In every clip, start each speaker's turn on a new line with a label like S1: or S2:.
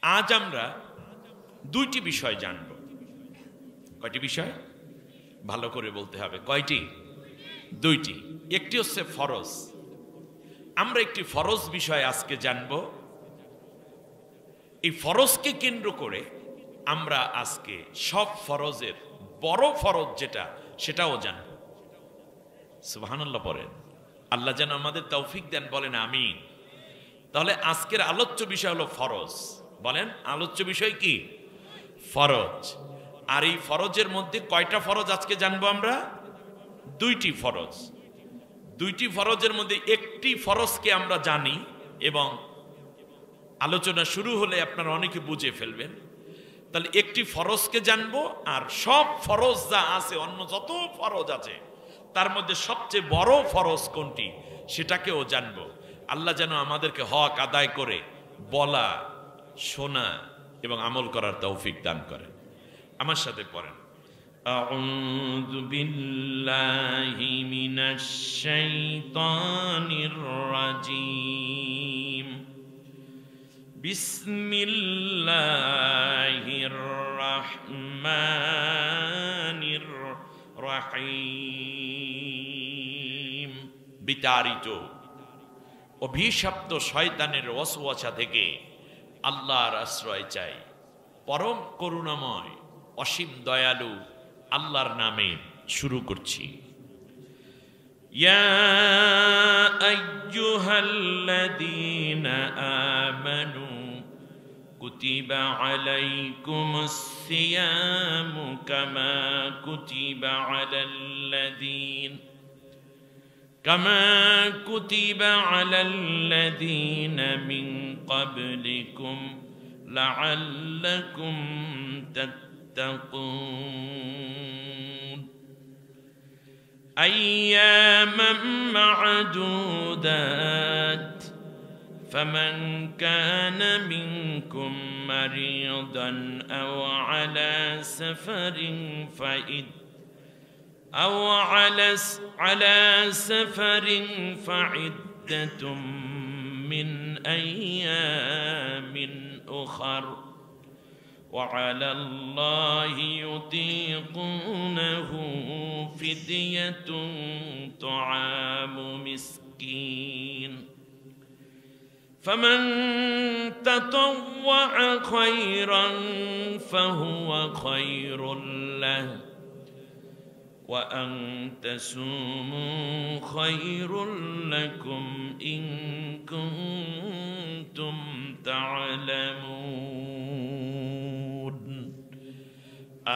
S1: আজ আমরা দুইটি বিষয় জানব। কয়টি বিষয় ভালো করে বলতে হবে? কয়টি? দুইটি। একটি হচ্ছে ফরজ। আমরা একটি ফরজ বিষয় আজকে জানব। এই ফরজকে কেন্দ্র করে আমরা আজকে সব ফরজের বড় ফরজ যেটা সেটাও জানব। সুবহানাল্লাহ পড়েন। আল্লাহ যেন আমাদের তৌফিক দেন, বলেন আমিন। তাহলে আজকের আলোচ্য বিষয় হলো ফরজ। বলেন, আলোচ্য বিষয় কি? ফরজ। আর এই ফরজের মধ্যে কয়টা ফরজ আজকে জানবো আমরা? দুইটি ফরজ। দুইটি ফরজের মধ্যে একটি ফরজকে আমরা জানি এবং আলোচনা শুরু হলে আপনারা অনেকে বুঝে ফেলবেন। তাহলে একটি ফরজকে জানবো, আর সব ফরজ যা আছে, অন্য যত ফরজ আছে তার মধ্যে সবচেয়ে বড় ফরজ কোনটি সেটাকেও জানবো। আল্লাহ যেন আমাদেরকে হক আদায় করে বলা, শোনা এবং আমল করার তৌফিক দান করেন। আমার সাথে পড়েন, আউযু বিল্লাহি মিনাশ শাইতানির রাজীম, বিসমিল্লাহির রাহমানির রহিম। বিতাড়িত অভিশপ্ত শয়তানের ওয়াসওয়াসা থেকে আল্লাহর আশ্রয় চাই। পরম করুণাময় অসীম দয়ালু আল্লাহর নামে শুরু করছি। ইয়া আইয়ুহাল্লাযীনা আমানু কুতিবা আলাইকুমুস সিয়ামু কামা কুতিবা আলাল্লাযীনা মিন ক্বাবলিকুম লাআল্লাকুম তাত্তাকুন। আইয়ামান মা'দুদাত, ফামান কানা মিনকুম মারিদান আও আলা সাফারিন ফাইদ্দাতুম মিন আইয়ামিন উখার وعلى الله يطيقونه فدية طعام مسكين فمن تطوع خيرا فهو خير له وأن تصوموا خير لكم إن كنتم تعلمون।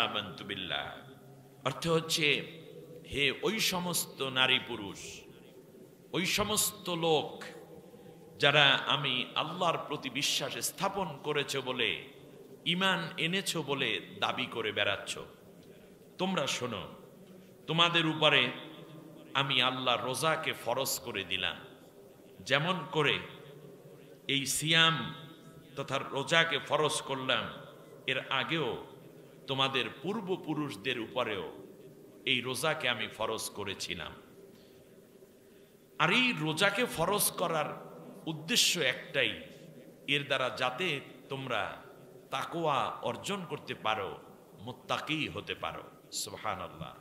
S1: আমানতু বিল্লাহ অর্থ হচ্ছে, হে ওই সমস্ত নারী পুরুষ, ওই সমস্ত লোক যারা আমি আল্লাহর প্রতি বিশ্বাস স্থাপন করেছো বলে, ঈমান এনেছো বলে দাবি করে বেড়াচ্ছ, তোমরা শোনো, তোমাদের উপরে আমি আল্লাহ রোজাকে ফরজ করে দিলাম। যেমন করে এই সিয়াম তথা রোজাকে ফরজ করলাম, এর আগেও তোমাদের পূর্বপুরুষদের উপরেও এই রোজাকে আমি ফরজ করেছিলাম। আর এই রোজাকে ফরজ করার উদ্দেশ্য একটাই, এর দ্বারা যাতে তোমরা তাকওয়া অর্জন করতে পারো, মুত্তাকি হতে পারো। সুবহানাল্লাহ।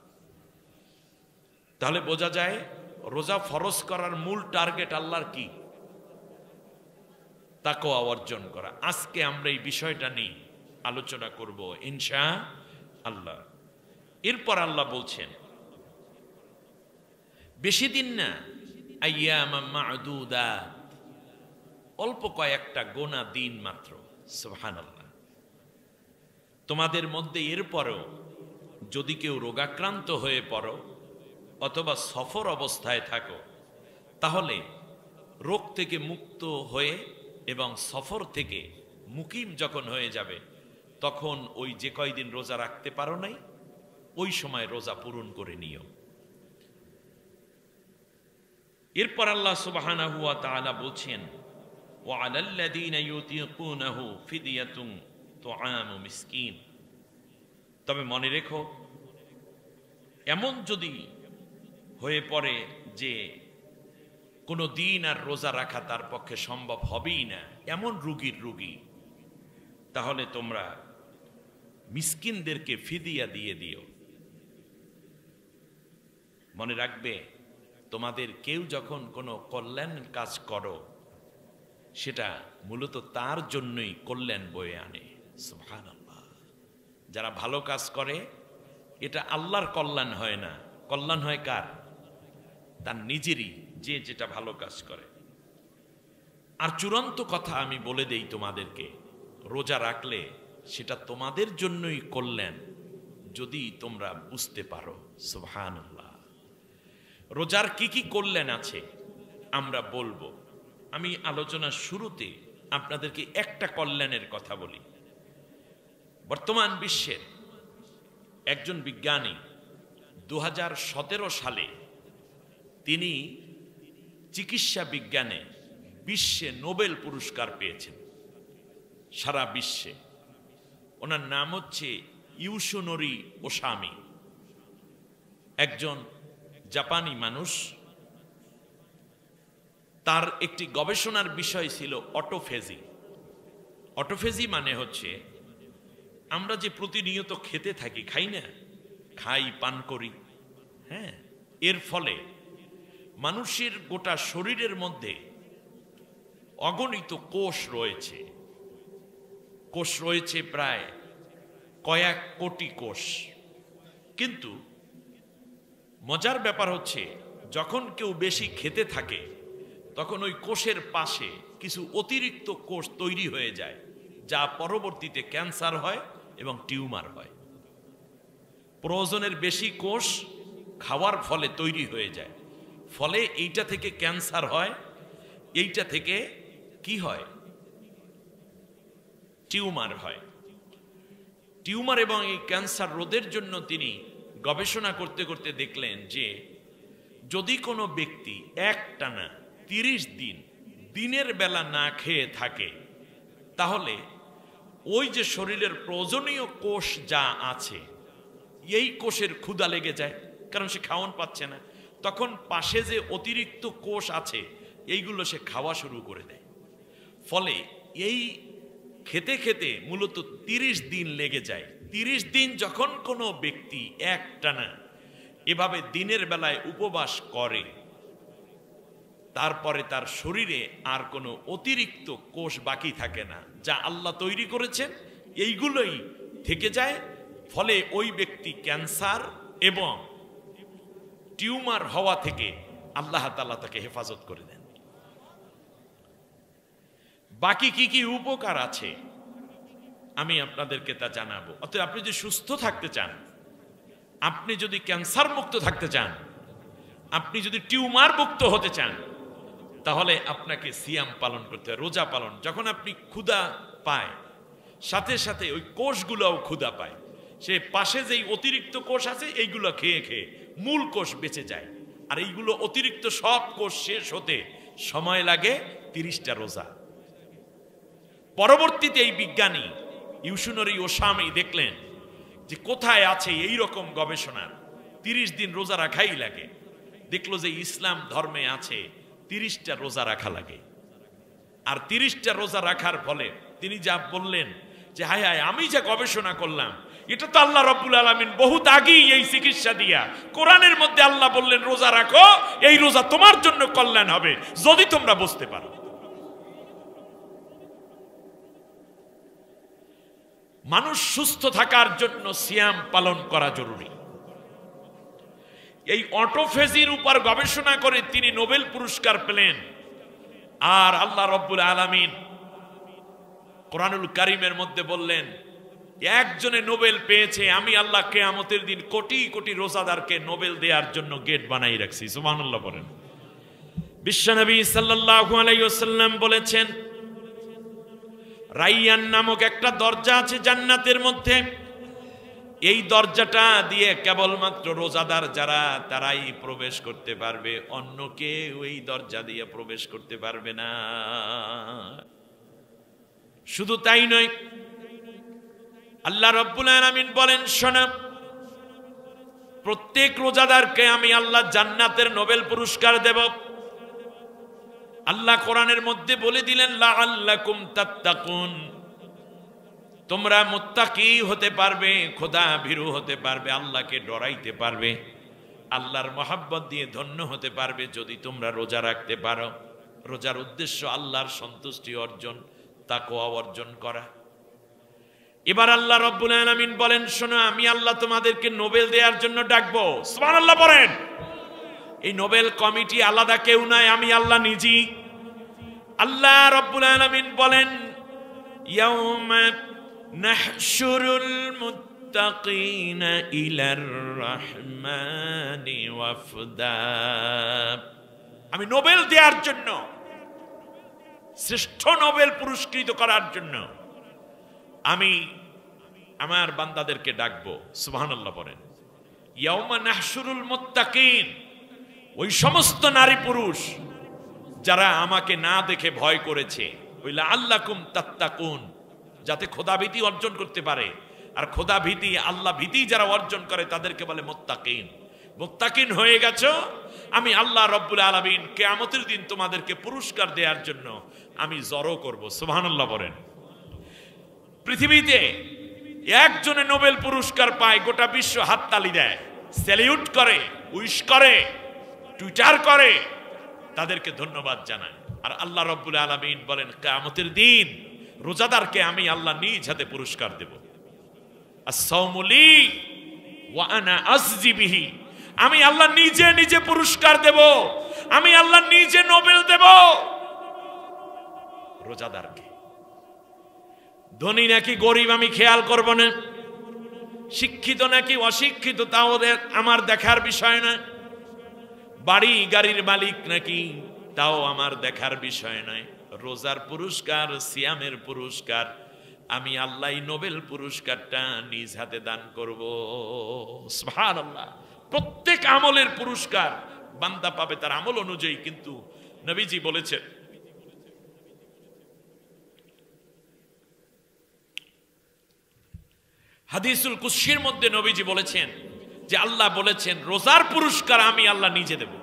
S1: তাহলে বোঝা যায় রোজা ফরজ করার মূল টার্গেট আল্লাহর কি? তাকওয়া অর্জন করা। আজকে আমরা এই বিষয়টা নিয়ে আলোচনা করব ইনশাআল্লাহ। এরপর আল্লাহ বলছেন, বেশি দিন না, আইয়ামাম মা'দুদাত, অল্প কয়েকটা গোনা দিন মাত্র। সুবহানাল্লাহ। তোমাদের মধ্যে এরপরও যদি কেউ রোগাক্রান্ত হয়ে পড়ো অথবা সফর অবস্থায় থাকো, তাহলে রোগ থেকে মুক্ত হয়ে এবং সফর থেকে মুকিম যখন হয়ে যাবে, তখন ওই যে কয়দিন রোজা রাখতে পারো নাই, ওই সময় রোজা পূরণ করে নিও। এরপর আল্লাহ সুবহানাহু ওয়া তাআলা বলছেন, ওয়া আলাল্লাযীনা ইউতিকুনাহু ফিদিয়াতুন তুআমু মিসকিন। তবে মনে রেখো, এমন যদি হয়ে পড়ে যে কোনো দিন আর রোজা রাখা তার পক্ষে সম্ভব হবেই না, এমন রোগী তাহলে তোমরা মিসকিনদেরকে ফিদিয়া দিয়ে দিও। মনে রাখবে, তোমাদের কেউ যখন কোনো কল্যাণ কাজ করো, সেটা মূলত তার জন্যই কল্যাণ বয়ে আনে। সুবহানাল্লাহ। যারা ভালো কাজ করে, এটা আল্লাহর কল্যাণ হয় না, কল্যাণ হয় কার? তার নিজেরই, যে যেটা ভালো কাজ করে। আর চূড়ান্ত কথা আমি বলে দেই তোমাদেরকে, রোজা রাখলে সেটা তোমাদের জন্যই কল্যাণ, যদি তোমরা বুঝতে পারো। সুবহানাল্লাহ। রোজার কি কি কল্যাণ আছে আমরা বলবো। আমি আলোচনার শুরুতে আপনাদেরকে একটা কল্যাণের কথা বলি। বর্তমান বিশ্বের একজন বিজ্ঞানী 2017 সালে তিনি চিকিৎসা বিজ্ঞানে বিশ্বে নোবেল পুরস্কার পেয়েছেন, সারা বিশ্বে। ওনার নাম হচ্ছে ইউসুনোরি ওসামি, একজন জাপানি মানুষ। তার একটি গবেষণার বিষয় ছিল অটোফেজি। অটোফেজি মানে হচ্ছে, আমরা যে প্রতিনিয়ত খেতে থাকি, খাই না, খাই, পান করি, হ্যাঁ, এর ফলে মানুষের গোটা শরীরের মধ্যে অগণিত কোষ রয়েছে। কোষ রয়েছে প্রায় কয়েক কোটি কোষ। কিন্তু মজার ব্যাপার হচ্ছে, যখন কেউ বেশি খেতে থাকে, তখন ওই কোষের পাশে কিছু অতিরিক্ত কোষ তৈরি হয়ে যায়, যা পরবর্তীতে ক্যান্সার হয় এবং টিউমার হয়। প্রয়োজনের বেশি কোষ খাওয়ার ফলে তৈরি হয়ে যায়, ফলে এইটা থেকে ক্যান্সার হয়, এইটা থেকে কি হয়? টিউমার হয়। টিউমার এবং এই ক্যান্সার রোধের জন্য তিনি গবেষণা করতে করতে দেখলেন যে যদি কোনো ব্যক্তি একটানা 30 দিন দিনের বেলা না খেয়ে থাকে, তাহলে ওই যে শরীরের প্রয়োজনীয় কোষ যা আছে, এই কোষের ক্ষুধা লেগে যায়, কারণ সে খাওয়ান পাচ্ছে না। তখন পাশে যে অতিরিক্ত কোষ আছে, এইগুলো সে খাওয়া শুরু করে দেয়। ফলে এই খেতে খেতে মূলত 30 দিন লেগে যায়। 30 দিন যখন কোনো ব্যক্তি একটানা এভাবে দিনের বেলায় উপবাস করে, তারপরে তার শরীরে আর কোনো অতিরিক্ত কোষ বাকি থাকে না, যা আল্লাহ তৈরি করেছেন এইগুলোই থেকে যায়। ফলে ওই ব্যক্তি ক্যান্সার এবং টিউমার হওয়া থেকে আল্লাহ তাআলা তাকে হেফাজত করে দেন। বাকি কি কি উপকার আছে আমি আপনাদেরকে তা জানাবো। অতএব আপনি যদি সুস্থ থাকতে চান, আপনি যদি ক্যান্সার মুক্ত থাকতে চান, আপনি যদি টিউমার মুক্ত হতে চান, তাহলে আপনাকে সিয়াম পালন করতে হয়, রোজা পালন। যখন আপনি ক্ষুধা পায়, সাথে সাথে ওই কোষগুলোও ক্ষুধা পায়। সে পাশে যেই অতিরিক্ত কোষ আছে, এইগুলো খেয়ে খেয়ে মূল কোষ বেঁচে যায়। আর এইগুলো অতিরিক্ত সব কোষ শেষ হতে সময় লাগে 30টা রোজা। পরবর্তীতে এই বিজ্ঞানী ইউসুনোরি ওসামি দেখলেন যে কোথায় আছে এই রকম গবেষণার 30 দিন রোজা রাখাই লাগে। দেখলো যে ইসলাম ধর্মে আছে 30টা রোজা রাখা লাগে। আর 30টা রোজা রাখার ফলে তিনি যা বললেন যে হায় হায়, আমি যা গবেষণা করলাম, এটা তো আল্লাহ রাব্বুল আলামিন বহুত আগেই এই চিকিৎসা দিয়া কোরআনের মধ্যে আল্লাহ বললেন রোজা রাখো, এই রোজা তোমার জন্য কল্যাণ হবে যদি তোমরা বুঝতে পারো। মানুষ সুস্থ থাকার জন্য সিয়াম পালন করা জরুরি। এই অটোফেজির উপর গবেষণা করে তিনি নোবেল পুরস্কার পেলেন। আর আল্লাহ রাব্বুল আলামিন কোরআনুল কারীমের মধ্যে বললেন, একজনে নোবেল পেয়েছে, আমি আল্লাহ কিয়ামতের দিন কোটি কোটি রোজাদারকে নোবেল দেওয়ার জন্য গেট বানাই রাখছি। সুবহানাল্লাহ বলেন। বিশ্বনবী সাল্লাল্লাহু আলাইহি ওয়াসাল্লাম বলেছেন, রাইয়ান নামক একটা দরজা আছে জান্নাতের মধ্যে। এই দরজাটা দিয়ে কেবলমাত্র রোজাদার যারা, তারাই প্রবেশ করতে পারবে, অন্য কেউ এই দরজা দিয়ে প্রবেশ করতে পারবে না। শুধু তাই নয়, আল্লাহ রাব্বুল আলামিন বলেন, শোনো, প্রত্যেক রোজাদারকে আমি আল্লাহ জান্নাতের নোবেল পুরস্কার দেব। আল্লাহ কোরআনের মধ্যে বলে দিলেন, লাআল্লাকুম তাত্তাকুন, তোমরা মুত্তাকি হতে পারবে, খোদা ভীরু হতে পারবে, আল্লাহকে ডরাইতে পারবে, আল্লাহর মহাব্বত দিয়ে ধন্য হতে পারবে যদি তোমরা রোজা রাখতে পারো। রোজার উদ্দেশ্য আল্লাহর সন্তুষ্টি অর্জন, তাকওয়া অর্জন করা। এবার আল্লাহ রাব্বুল আলামিন বলেন, শোনো, আমি আল্লাহ তোমাদেরকে নোবেল দেওয়ার জন্য ডাকবো। সুবহানাল্লাহ বলেন। এই নোবেল কমিটি আলাদা কেউ নয়, আমি আল্লাহ নিজেই। আল্লাহ রাব্বুল আলামিন বলেন, ইয়াউমা নাহশুরুল মুত্তাকিনা ইলার রাহমানি ওয়াফদা। আমি নোবেল দেওয়ার জন্য, শ্রেষ্ঠ নোবেল পুরস্কৃত করার জন্য আমি আমার বান্দাদেরকে ডাকবো। সুবহানাল্লাহ বলেন। ইয়াউমা নাহশুরুল মুত্তাকিন, ওই সমস্ত নারী পুরুষ যারা আমাকে না দেখে ভয় করেছে, ওই লাআল্লাকুম তাত্তাকুন, যাতে খোদাভীতি অর্জন করতে পারে। আর খোদাভীতি, আল্লাহ ভীতি যারা অর্জন করে তাদেরকে বলে মুত্তাকিন। মুত্তাকিন হয়ে গেছো, আমি আল্লাহ রাব্বুল আলামিন কিয়ামতের দিন তোমাদেরকে পুরস্কার দেওয়ার জন্য আমি জড়ো করব। সুবহানাল্লাহ বলেন। পৃথিবীতে একজনে নোবেল পুরস্কার পায়, গোটা বিশ্ব হাততালি দেয়, স্যালিউট করে, উইশ করে, টুইটার করে, তাদেরকে ধন্যবাদ জানায়। আর আল্লাহ রাব্বুল আলামিন বলেন, কিয়ামতের দিন রোজাদারকে আমি আল্লাহ নিজ হাতে পুরস্কার দেব। আস-সাওমু লি ওয়া আনা আজজি বিহি, আমি আল্লাহ নিজে নিজে পুরস্কার দেব, আমি আল্লাহ নিজে নোবেল দেব রোজাদারকে। ধনী নাকি গরিব আমি খেয়াল করব না, শিক্ষিত নাকি অশিক্ষিত তাও আমার দেখার বিষয় না, বাড়ি গাড়ির মালিক নাকি তাও আমার দেখার বিষয় নয়। রোজার পুরস্কার, সিয়ামের পুরস্কার আমি আল্লাহ নোবেল পুরস্কারটা নিজ হাতে দান করব। সুবহানাল্লাহ। প্রত্যেক আমলের পুরস্কার বান্দা পাবে তার আমল অনুযায়ী, কিন্তু নবীজি বলেছেন, হাদিসুল কুদসির মধ্যে নবীজি বলেছেন যে আল্লাহ বলেছেন রোজার পুরস্কার আমি আল্লাহ নিজে দেব।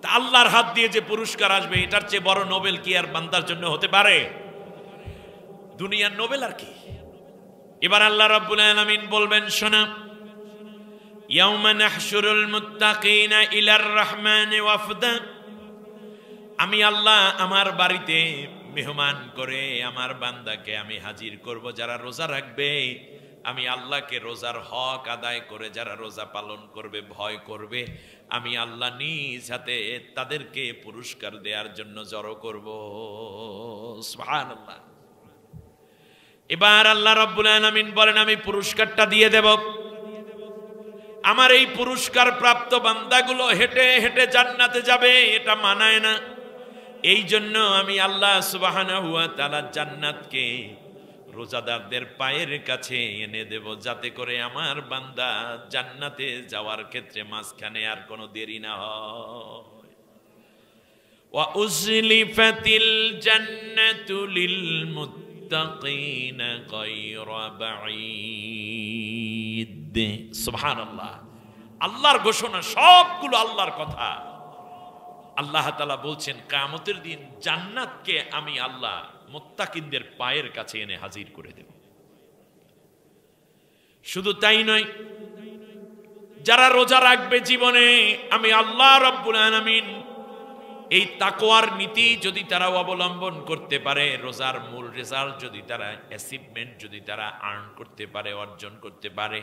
S1: তা আল্লাহর হাত দিয়ে যে পুরস্কার আসবে, এটার চেয়ে বড় নোবেল কি আর বান্দার জন্য হতে পারে? দুনিয়ার নোবেল আর কি। এবার আল্লাহ রাব্বুল আলামিন বলবেন, শোনা, ইয়াউমা নাহশুরুল মুত্তাকিনা ইলার রাহমানি ওয়াফদা, আমি আল্লাহ আমার বাড়িতে মেহমান করে আমার বান্দাকে আমি হাজির করব যারা রোজা রাখবে। আমি আল্লাহকে রোজার হক আদায় করে যারা রোজা পালন করবে, ভয় করবে, আমি আল্লাহ নিজ হাতে তাদেরকে পুরস্কার দেওয়ার জন্য জড়ো করব। সুবহানাল্লাহ। এবার আল্লাহ রাব্বুল আলামিন বলেন, আমি পুরস্কারটা দিয়ে দেব। আমার এই পুরস্কার প্রাপ্ত বান্দাগুলো হেঁটে হেঁটে জান্নাতে যাবে, এটা মানায় না। এই জন্য আমি আল্লাহ সুবহানাহু ওয়া তাআলা জান্নাতকে রোজাদারদের পায়ের কাছে এনে দেব, যাতে করে আমার বান্দা জান্নাতে যাওয়ার ক্ষেত্রে মাঝখানে আর কোনো দেরি না হয়। ওয়া উজলিফাতিল জান্নাতু লিল মুত্তাকিনা গায়রা বাঈদ। সুবহানাল্লাহ। আল্লাহর ঘোষণা, সবগুলো আল্লাহর কথা। আল্লাহ তাআলা বলছেন কিয়ামতের দিন জান্নাতকে আমি আল্লাহ মুত্তাকিনদের পায়ের কাছে এনে হাজির করে দেব। শুধু তাই নয়, যারা রোজা রাখবে জীবনে, আমি আল্লাহ রাব্বুল আলামিন এই তাকওয়ার নীতি যদি তারা অবলম্বন করতে পারে, রোজার মূল রেজাল্ট যদি তারা অ্যাচিভমেন্ট যদি তারা আর্ন করতে পারে, অর্জন করতে পারে,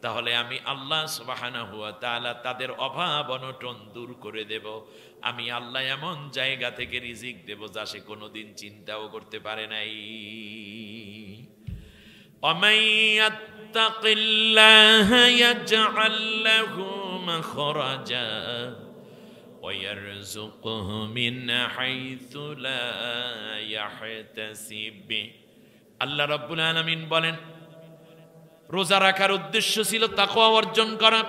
S1: তাহলে আমি আল্লাহ সুবহানাহু ওয়া তাআলা তাদের অভাব অনটন দূর করে দেব। আমি আল্লাহ এমন জায়গা থেকে রিজিক দেব যা সে কোনোদিন চিন্তাও করতে পারে নাই। وَمَن يَتَّقِ اللَّهَ يَجْعَل لَّهُ مَخْرَجًا وَيَرْزُقْهُ مِنْ حَيْثُ لَا يَحْتَسِبُ। আল্লাহ রাব্বুল আলামিন বলেন, রোজা রাখার উদ্দেশ্য ছিল তাকওয়া অর্জন করা।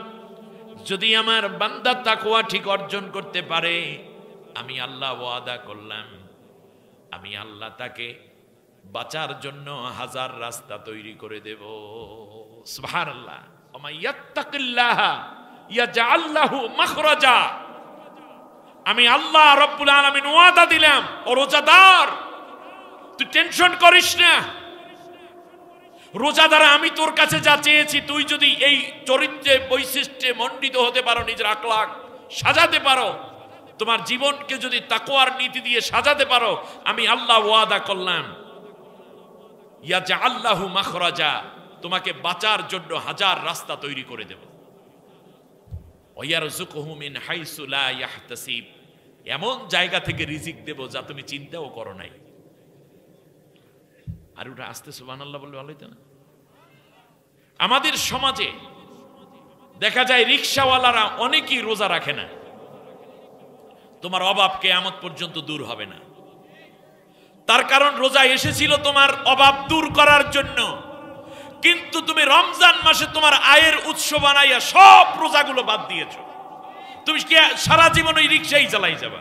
S1: যদি আমার বান্দা তাকওয়া ঠিক অর্জন করতে পারে, আমি আল্লাহ ওয়াদা করলাম, আমি আল্লাহ তাকে বাঁচার জন্য হাজার রাস্তা তৈরি করে দেব। সুবহানাল্লাহ। ওয়া ইয়াত্তাকিল্লাহ ইয়াজআল লাহু মাখরাজা। আমি আল্লাহ রাব্বুল আলামিন ওয়াদা দিলাম, ও রোজাদার, তুই টেনশন করিস না, রোজা দ্বারা আমি তোর কাছে যা চেয়েছি, তুই যদি এই চরিত্রে বৈশিষ্ট্যে মণ্ডিত হতে পারো, নিজের আখলাক সাজাতে পারো, তোমার জীবনকে যদি তাকওয়ার নীতি দিয়ে সাজাতে পারো, আমি আল্লাহ ওয়াদা করলাম ইয়াজআল্লাহু মাখরাজা, তোমাকে বাঁচার জন্য হাজার রাস্তা তৈরি করে দেব। ওয়ায়ারযুকুহু মিন হাইসু লা ইয়াহতাসিব, এমন জায়গা থেকে রিজিক দেব যা তুমি চিন্তাও করো নাই। আর ওটা আস্তে সুবহানাল্লাহ বললে ভালো হইতো না? আমাদের সমাজে দেখা যায় রিকশাওয়ালারা অনেকেই রোজা রাখে না। তোমার অভাব কিয়ামত পর্যন্ত দূর হবে না। তার কারণ রোজা এসেছিল তোমার অভাব দূর করার জন্য, কিন্তু তুমি রমজান মাসে তোমার আয়ের উৎস বানাইয়া সব রোজাগুলো বাদ দিয়েছো। তুমি কি সারা জীবন ওই রিকশাই চালাই যাবা?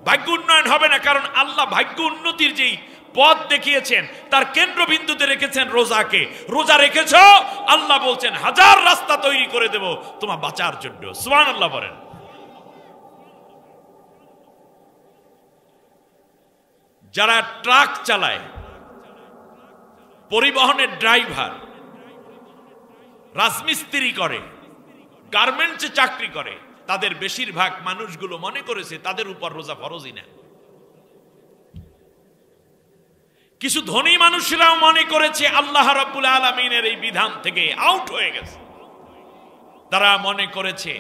S1: ভাগ্য উন্নয়ন হবে না, কারণ আল্লাহ ভাগ্য উন্নতির যেই পথ দেখিয়েছেন তার কেন্দ্রবিন্দুতে রেখেছেন রোজাকে। রোজা রেখেছো, আল্লাহ বলছেন হাজার রাস্তা তৈরি করে দেব তোমার বাঁচার জন্য। সুবহানাল্লাহ বলেন। যারা ট্রাক চালায়, পরিবহনের ড্রাইভার, রাজমিস্ত্রি করে, গার্মেন্টসে চাকরি করে, তাদের বেশিরভাগ মানুষগুলো মনে করেছে তাদের উপর রোজা ফরজই না। কিছু ধনী মানুষরাও মনে করেছে আল্লাহ রাব্বুল আলামিনের এই বিধান থেকে আউট হয়ে গেছে। তারা মনে করেছে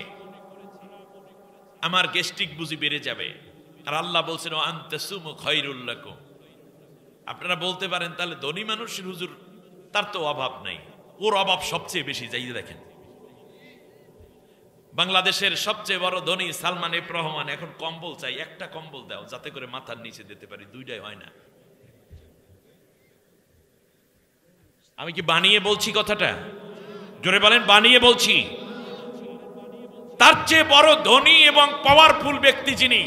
S1: আমার গ্যাস্ট্রিক বুঝি বেড়ে যাবে, আর আল্লাহ বলছেন আনতাসুমু খায়রুল লাকুম। আপনারা বলতে পারেন তাহলে ধনী মানুষের হুজুর তার তো অভাব নাই, ওর অভাব সবচেয়ে বেশি। যাই দেখেন বাংলাদেশের সবচেয়ে বড় ধনী সালমান এফ রহমান এখন কম্বল চাই, একটা কম্বল দাও যাতে করে মাথার নিচে দিতে পারি, দুইটাই হয় না। আমি কি বানিয়ে বলছি কথাটা? জোরে বলেন, বানিয়ে বলছি? তার চেয়ে বড় ধনী এবং পাওয়ারফুল ব্যক্তি যিনি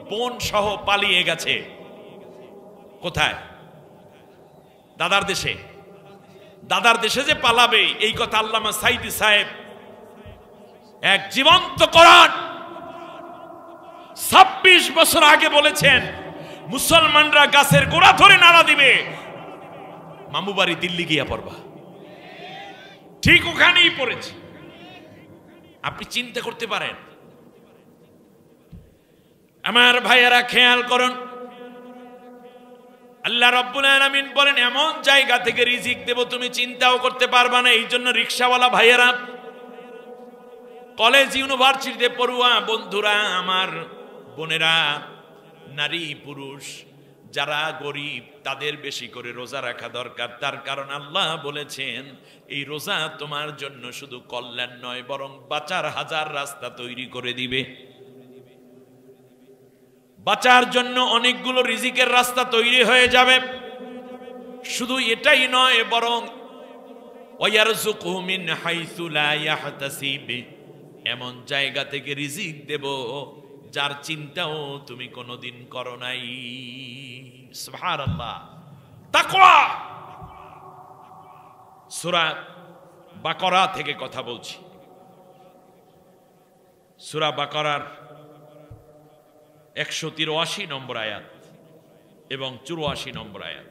S1: বোন সহ পালিয়ে গেছে কোথায়? দাদার দেশে। দাদার দেশে যে পালাবে এই কথা আল্লামা সাইদি সাহেব এক জীবন্ত কোরআন 26 বছর আগে বলেছেন। মুসলমানরা গাছের গোড়া ধরে নাড়া দিবে, মামু বাড়ি দিল্লি গিয়া পড়বা। ঠিক ওখানেই পড়েছে। আপনি চিন্তা করতে পারেন? আমার ভাইয়েরা খেয়াল করুন, আল্লাহ রাব্বুল আলামিন বলেন এমন জায়গা থেকে রিজিক দেব তুমি চিন্তাও করতে পারবা না। এই জন্য রিকশাওয়ালা ভাইয়েরা, কলেজ ইউনিভার্সিটিতে পড়ুয়া বন্ধুরা, আমার বোনেরা, নারী পুরুষ যারা গরিব তাদের বেশি করে রোজা রাখা দরকার। তার কারণ আল্লাহ বলেছেন এই রোজা তোমার জন্য শুধু কল্যাণ নয়, বরং বাঁচার হাজার রাস্তা তৈরি করে দিবে। বাঁচার জন্য অনেকগুলো রিজিকের রাস্তা তৈরি হয়ে যাবে। শুধু এটাই নয়, বরং ওয়ারযুকুহু মিন হাইসু লা ইয়াহতাসিব, এমন জায়গা থেকে রিজিক দেব যার চিন্তাও তুমি কোনোদিন করো নাই। সুবহানাল্লাহ। তাকওয়া। সূরা বাকারা থেকে কথা বলছি। সূরা বাকারার 183 নম্বর আয়াত এবং 84 নম্বর আয়াত,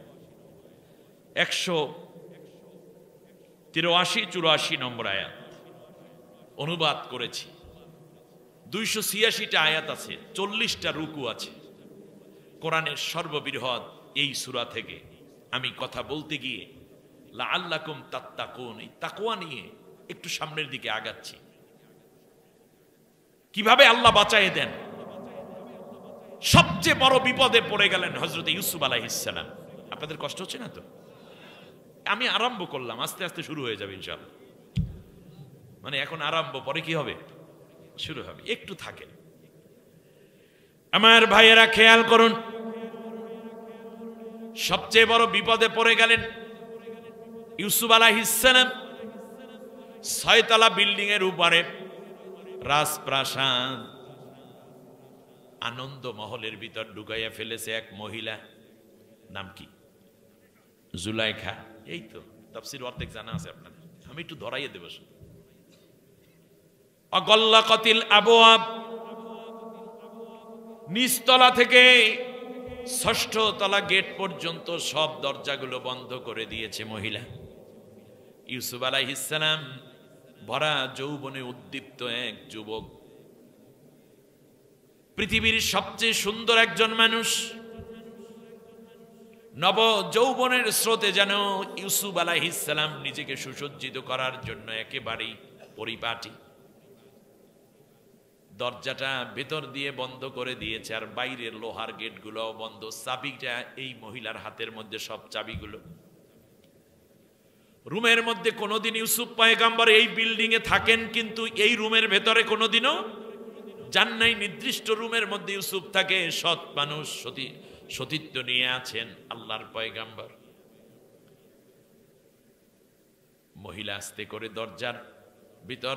S1: 183-84 নম্বর আয়াত অনুবাদ করেছি। 286টা আয়াত আছে, 40টা রুকু আছে। কোরআনের সর্ববৃহৎ এই সূরা থেকে আমি কথা বলতে গিয়ে লাআল্লাকুম তাত্তাকুন, এই তাকওয়া নিয়ে একটু সামনের দিকে আগাচ্ছি। কিভাবে আল্লাহ বাঁচায়ে দেন। সবচেয়ে বড় বিপদে পড়ে গেলেন হযরত ইউসুফ আলাইহিস সালাম। আপনাদের কষ্ট হচ্ছে না তো? আমি আরম্ভ করলাম, আস্তে আস্তে শুরু হয়ে যাবে ইনশাআল্লাহ। মানে এখন আরম্ভ, পরে কি হবে? শুরু হবে। একটু থাকেন আমার ভাইয়েরা, খেয়াল করুন। সবচেয়ে বড় বিপদে পড়ে গেলেন ইউসুফ আলাইহিস সালাম। 6 তলা বিল্ডিং এর উপরে রাজপ্রাসাদ, আনন্দ মহলের ভিতর ঢুকাইয়া ফেলেছে এক মহিলা। নাম কি? জুলাইখা। এই তো তাফসীর অর্ধেক জানা আছে আপনাদের, আমি একটু ধরাইয়ে দেব। অগল্লাকাতিল আবওয়াব, নিচতলা থেকে 6ষ্ঠ তলা গেট পর্যন্ত সব দরজাগুলো বন্ধ করে দিয়েছে মহিলা। ইউসুফ আলাইহিস সালাম ভরা যৌবনে উদ্দীপ্ত এক যুবক, পৃথিবীর সবচেয়ে সুন্দর একজন মানুষ, নব যৌবনের স্রোতে যেন ইউসুফ আলাইহিস সালাম নিজেকে সুসজ্জিত করার জন্য একেবারেই পরিপাটি। দরজাটা ভেতর দিয়ে বন্ধ করে দিয়েছে, আর বাইরের লোহার গেটগুলো বন্ধ। চাবিটা এই মহিলার হাতের মধ্যে, সব চাবিগুলো। রুমের মধ্যে কোনোদিন ইউসুফ পয়গম্বর এই বিল্ডিং এ থাকেন, কিন্তু এই রুমের ভেতরে কোনোদিনও যান নাই। নির্দিষ্ট রুমের মধ্যে ইউসুফ থাকে, সৎ মানুষ, সতীত্ব নিয়ে আছেন আল্লাহর পয়গম্বর। মহিলা আস্তে করে দরজার ভিতর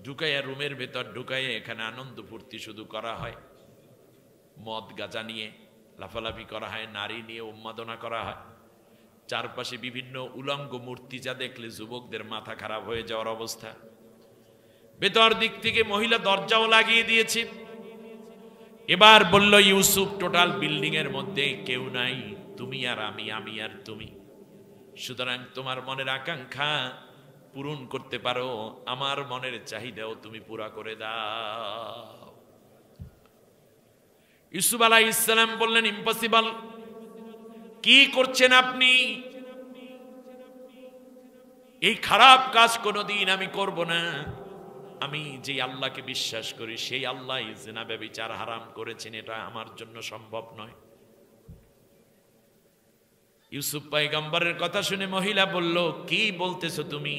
S1: ঢুকাইয়া, রুমের ভেতর ঢুকাইয়া, এখানে আনন্দ ফুর্তি শুধু করা হয়, মদ গাঁজা নিয়ে লাফালাফি করা হয়, নারী নিয়ে উন্মাদনা করা হয়। চারপাশে বিভিন্ন উলঙ্গ মূর্তি, যা দেখলে যুবকদের মাথা খারাপ হয়ে যাওয়ার অবস্থা। ভেতর দিক থেকে মহিলা দরজাও লাগিয়ে দিয়েছে। এবার বলল, ইউসুফ, টোটাল বিল্ডিং এর মধ্যে কেউ নাই, তুমি আর আমি, আমি আর তুমি। সুতরাং তোমার মনের আকাঙ্ক্ষা পূরণ করতে পারো, আমার মনের চাহিদাও তুমি পুরা করে দাও। ইউসুফ আলাইহিস সালাম বললেন, ইম্পসিবল। কি করছেন আপনি? এই খারাপ কাজ কোনোদিন আমি করব না। আমি যে আল্লাহকে বিশ্বাস করি, সেই আল্লাহ জিনা ব্যভিচার হারাম করেছেন, এটা আমার জন্য সম্ভব নয়। ইউসুফ পয়গম্বরের কথা শুনে মহিলা বলল, কি বলতেছো তুমি?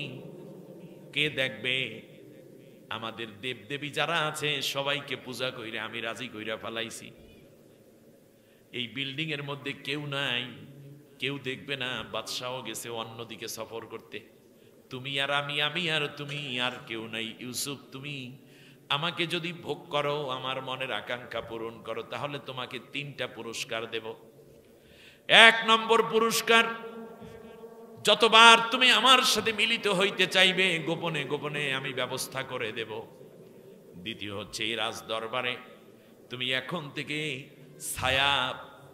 S1: কে দেখবে? আমাদের দেবদেবী যারা আছে সবাইকে পূজা কইরা আমি রাজি কইরা ফেলাইছি। এই বিল্ডিং এর মধ্যে কেউ নাই, কেউ দেখবে না। বাদশাও গেছে অন্যদিকে সফর করতে। তুমি আর আমি, আমি আর তুমি, আর কেউ নাই। ইউসুফ, তুমি আমাকে যদি ভোগ করো, আমার মনের আকাঙ্ক্ষা পূরণ করো, তাহলে তোমাকে 3টা পুরস্কার দেব। 1 নম্বর পুরস্কার, যতবার তুমি আমার সাথে মিলিত হইতে চাইবে, গোপনে গোপনে আমি ব্যবস্থা করে দেব। দ্বিতীয় হচ্ছে, এই রাজ দরবারে তুমি এখন থেকে ছায়া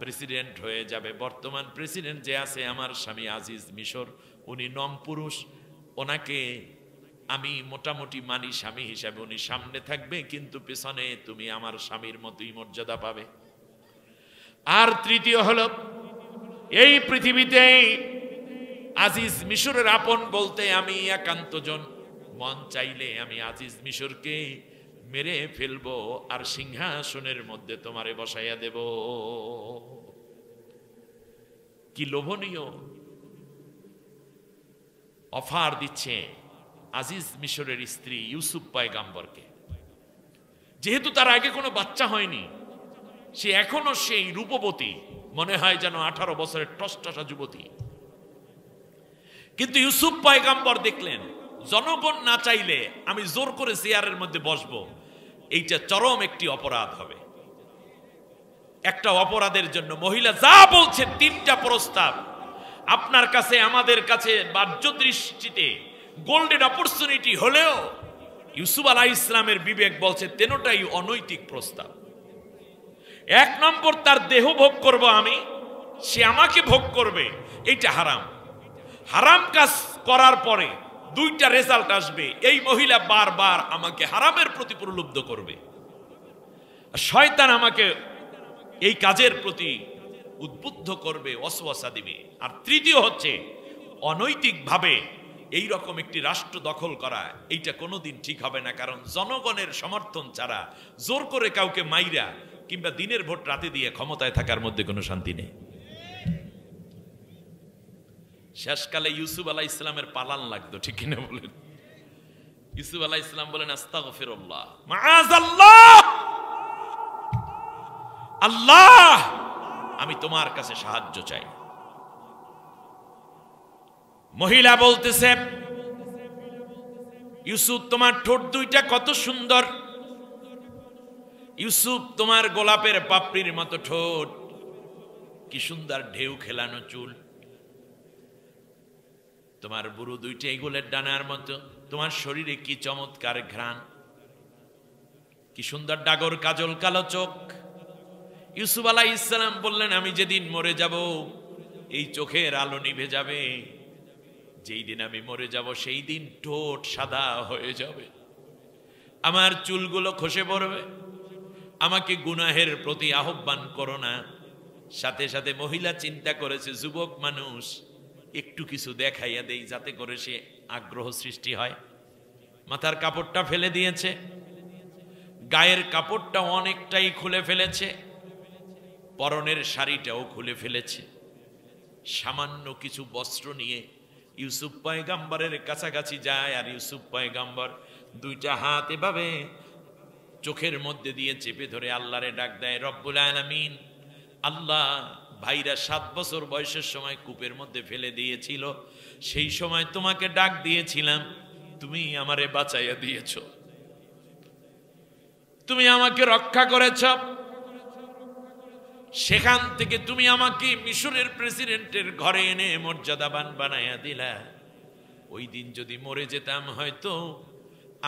S1: প্রেসিডেন্ট হয়ে যাবে। বর্তমান প্রেসিডেন্ট যে আছে আমার স্বামী আজিজ মিশর, উনি নম পুরুষ, ওনাকে আমি মোটামুটি মানি স্বামী হিসাবে। উনি সামনে থাকবে, কিন্তু পেছনে তুমি আমার স্বামীর মতোই মর্যাদা পাবে। আর তৃতীয় হলো, এই পৃথিবীতে আজিজ মিশরের আপন বলতে আমি একান্তজন। মন চাইলে আমি আজিজ মিশরকে মেরে ফেলবো, আর সিংহাসনের মধ্যে তোমারে বসাইয়া দেব। কি লোভনীয় অফার দিচ্ছে আজিজ মিশরের স্ত্রী ইউসুফ পয়গম্বরকে। যেহেতু তার আগে কোনো বাচ্চা হয়নি, সে এখনো সেই রূপবতী, মনে হয় যেন 18 বছরের টসটসা যুবতী। কিন্তু ইউসুফ পয়গম্বর দেখলেন, জনগণ না চাইলে আমি জোর করে চেয়ারের মধ্যে বসবো, এইটা চরম একটি অপরাধ হবে। একটা অপরাধের জন্য মহিলা যা বলছেন, 3টা প্রস্তাব আপনার কাছে, আমাদের কাছে বাহ্য দৃষ্টিতে গোল্ডেন অপরচুনিটি হলেও ইউসুফ আলাইহিস সালামের বিবেক বলছে 3টাই অনৈতিক প্রস্তাব। 1 নম্বর, তার দেহ ভোগ করব আমি, সে আমাকে ভোগ করবে, এইটা হারাম। হারাম কাজ করার পরে 2টা রেজাল্ট আসবে। এই মহিলা বারবার আমাকে হারামের প্রতি প্রলুব্ধ করবে, শয়তান আমাকে এই কাজের প্রতি উদ্বুদ্ধ করবে, ওয়াসওয়াসা দিবে। আর তৃতীয় হচ্ছে, অনৈতিকভাবে এই রকম একটি রাষ্ট্র দখল করা, এইটা কোনোদিন ঠিক হবে না। কারণ জনগণের সমর্থন ছাড়া জোর করে কাউকে মাইরা কিংবা দিনের ভোট রাতে দিয়ে ক্ষমতায় থাকার মধ্যে কোনো শান্তি নেই। শেষকালে ইউসুফ আলাইহিস সালামের পালান লাগতো, ঠিক কিনা বলেন? ইউসুফ আলাইহিস সালাম বলেন, আস্তাগফিরুল্লাহ, মাআযাল্লাহ, আল্লাহ আমি তোমার কাছে সাহায্য চাই। মহিলা বলতেছে, ইউসুফ তোমার ঠোঁট 2টা কত সুন্দর, ইউসুফ তোমার গোলাপের পাপড়ির মতো ঠোঁট, কি সুন্দর ঢেউ খেলানো চুল, তোমার বুড়ো 2টা এগুলের ডানার মতো, তোমার শরীরে কি চমৎকার ঘ্রাণ, কি সুন্দর ডাগর কাজল কালো চোখ। ইউসুফ আলাইহিস সালাম বললেন, আমি যেদিন মরে যাব এই চোখের আলো নিভে যাবে, যেই দিন আমি মরে যাব সেই দিন ঠোঁট সাদা হয়ে যাবে, আমার চুলগুলো খসে পড়বে। আমাকে গুনাহের প্রতি আহ্বান করো না। সাথে সাথে মহিলা চিন্তা করেছে, যুবক মানুষ, একটু কিছু দেখাইয়া দেই যাতে করে সে আগ্রহ সৃষ্টি হয়। মাথার কাপড়টা ফেলে দিয়েছে, গায়ের কাপড়টা অনেকটাই খুলে ফেলেছে, পরনের শাড়িটাও খুলে ফেলেছে। সামান্য কিছু বস্ত্র নিয়ে ইউসুফ পয়গাম্বরের কাছাকাছি যায়, আর ইউসুফ পয়গাম্বর দুইটা হাত এভাবে চোখের মধ্যে দিয়ে চেপে ধরে আল্লাহরে ডাক দেয়, রব্বুল আলামিন, আল্লাহ, ভাইরা 7 বছর বয়সের সময় কূপের মধ্যে ফেলে দিয়েছিল, সেই সময় তোমাকে ডাক দিয়েছিলাম, তুমি আমারে বাঁচাইয়া দিয়েছ, তুমি আমাকে রক্ষা করেছ, সেখান থেকে তুমি আমাকে মিশরের প্রেসিডেন্টের ঘরে এনে মর্যাদাবান বানাইয়া দিলা। ওই দিন যদি মরে যেতাম, হয়তো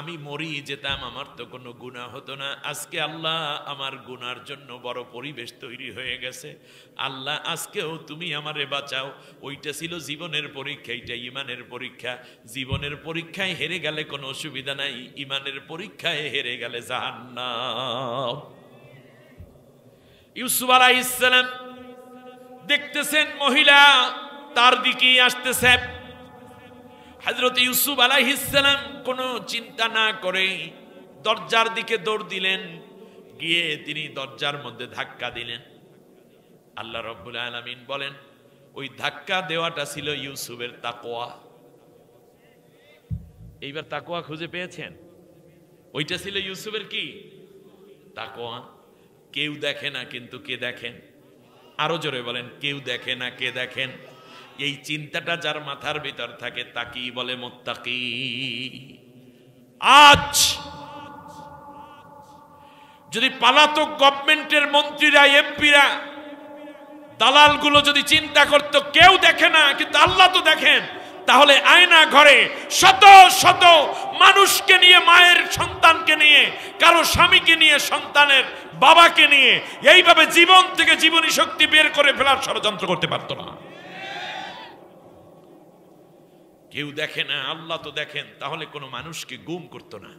S1: আমি মরি যেতাম, আমার তো কোনো গুনাহ হতো না। আজকে আল্লাহ আমার গুনার জন্য বড় পরিবেশ তৈরি হয়ে গেছে। আল্লাহ, আজকেও তুমি আমারে বাঁচাও। ওইটা ছিল জীবনের পরীক্ষা, এইটা ইমানের পরীক্ষা। জীবনের পরীক্ষায় হেরে গেলে কোনো অসুবিধা নাই, ইমানের পরীক্ষায় হেরে গেলে জাহান্নাম। ইউসুফ আলাইহিস সালাম দেখতেছেন মহিলা তার দিকেই আসতেছে। হযরত ইউসুফ আলাইহিস সালাম কোনো চিন্তা না করে দরজার দিকে দৌড় দিলেন, গিয়ে তিনি দরজার মধ্যে ধাক্কা দিলেন। আল্লাহ রাব্বুল আলামিন বলেন, ওই ধাক্কা দেওয়াটা ছিল ইউসুফের তাকওয়া। এইবার তাকওয়া খুঁজে পেয়েছেন? ওইটা ছিল ইউসুফের কি? তাকওয়া। কেউ দেখে না, কিন্তু কে দেখেন? আরো জোরে বলেন, কেউ দেখে না, কে দেখেন? এই চিন্তাটা যার মাথার ভিতর থাকে তাকি বলে মুত্তাকি। আজ যদি পালাতক গভর্নমেন্টের মন্ত্রীরা, এমপিরা, দালালগুলো যদি চিন্তা করত কেউ দেখে না কিন্তু আল্লাহ তো দেখেন, তাহলে আয়না ঘরে শত শত মানুষকে নিয়ে, মায়ের সন্তানকে নিয়ে, কারো স্বামীকে নিয়ে, সন্তানের বাবাকে নিয়ে এইভাবে জীবন থেকে জীবনী শক্তি বের করে ফেলার ষড়যন্ত্র করতে পারত না। কেউ দেখে না, আল্লাহ তো দেখেন, তাহলে কোনো মানুষকে গুম করত না।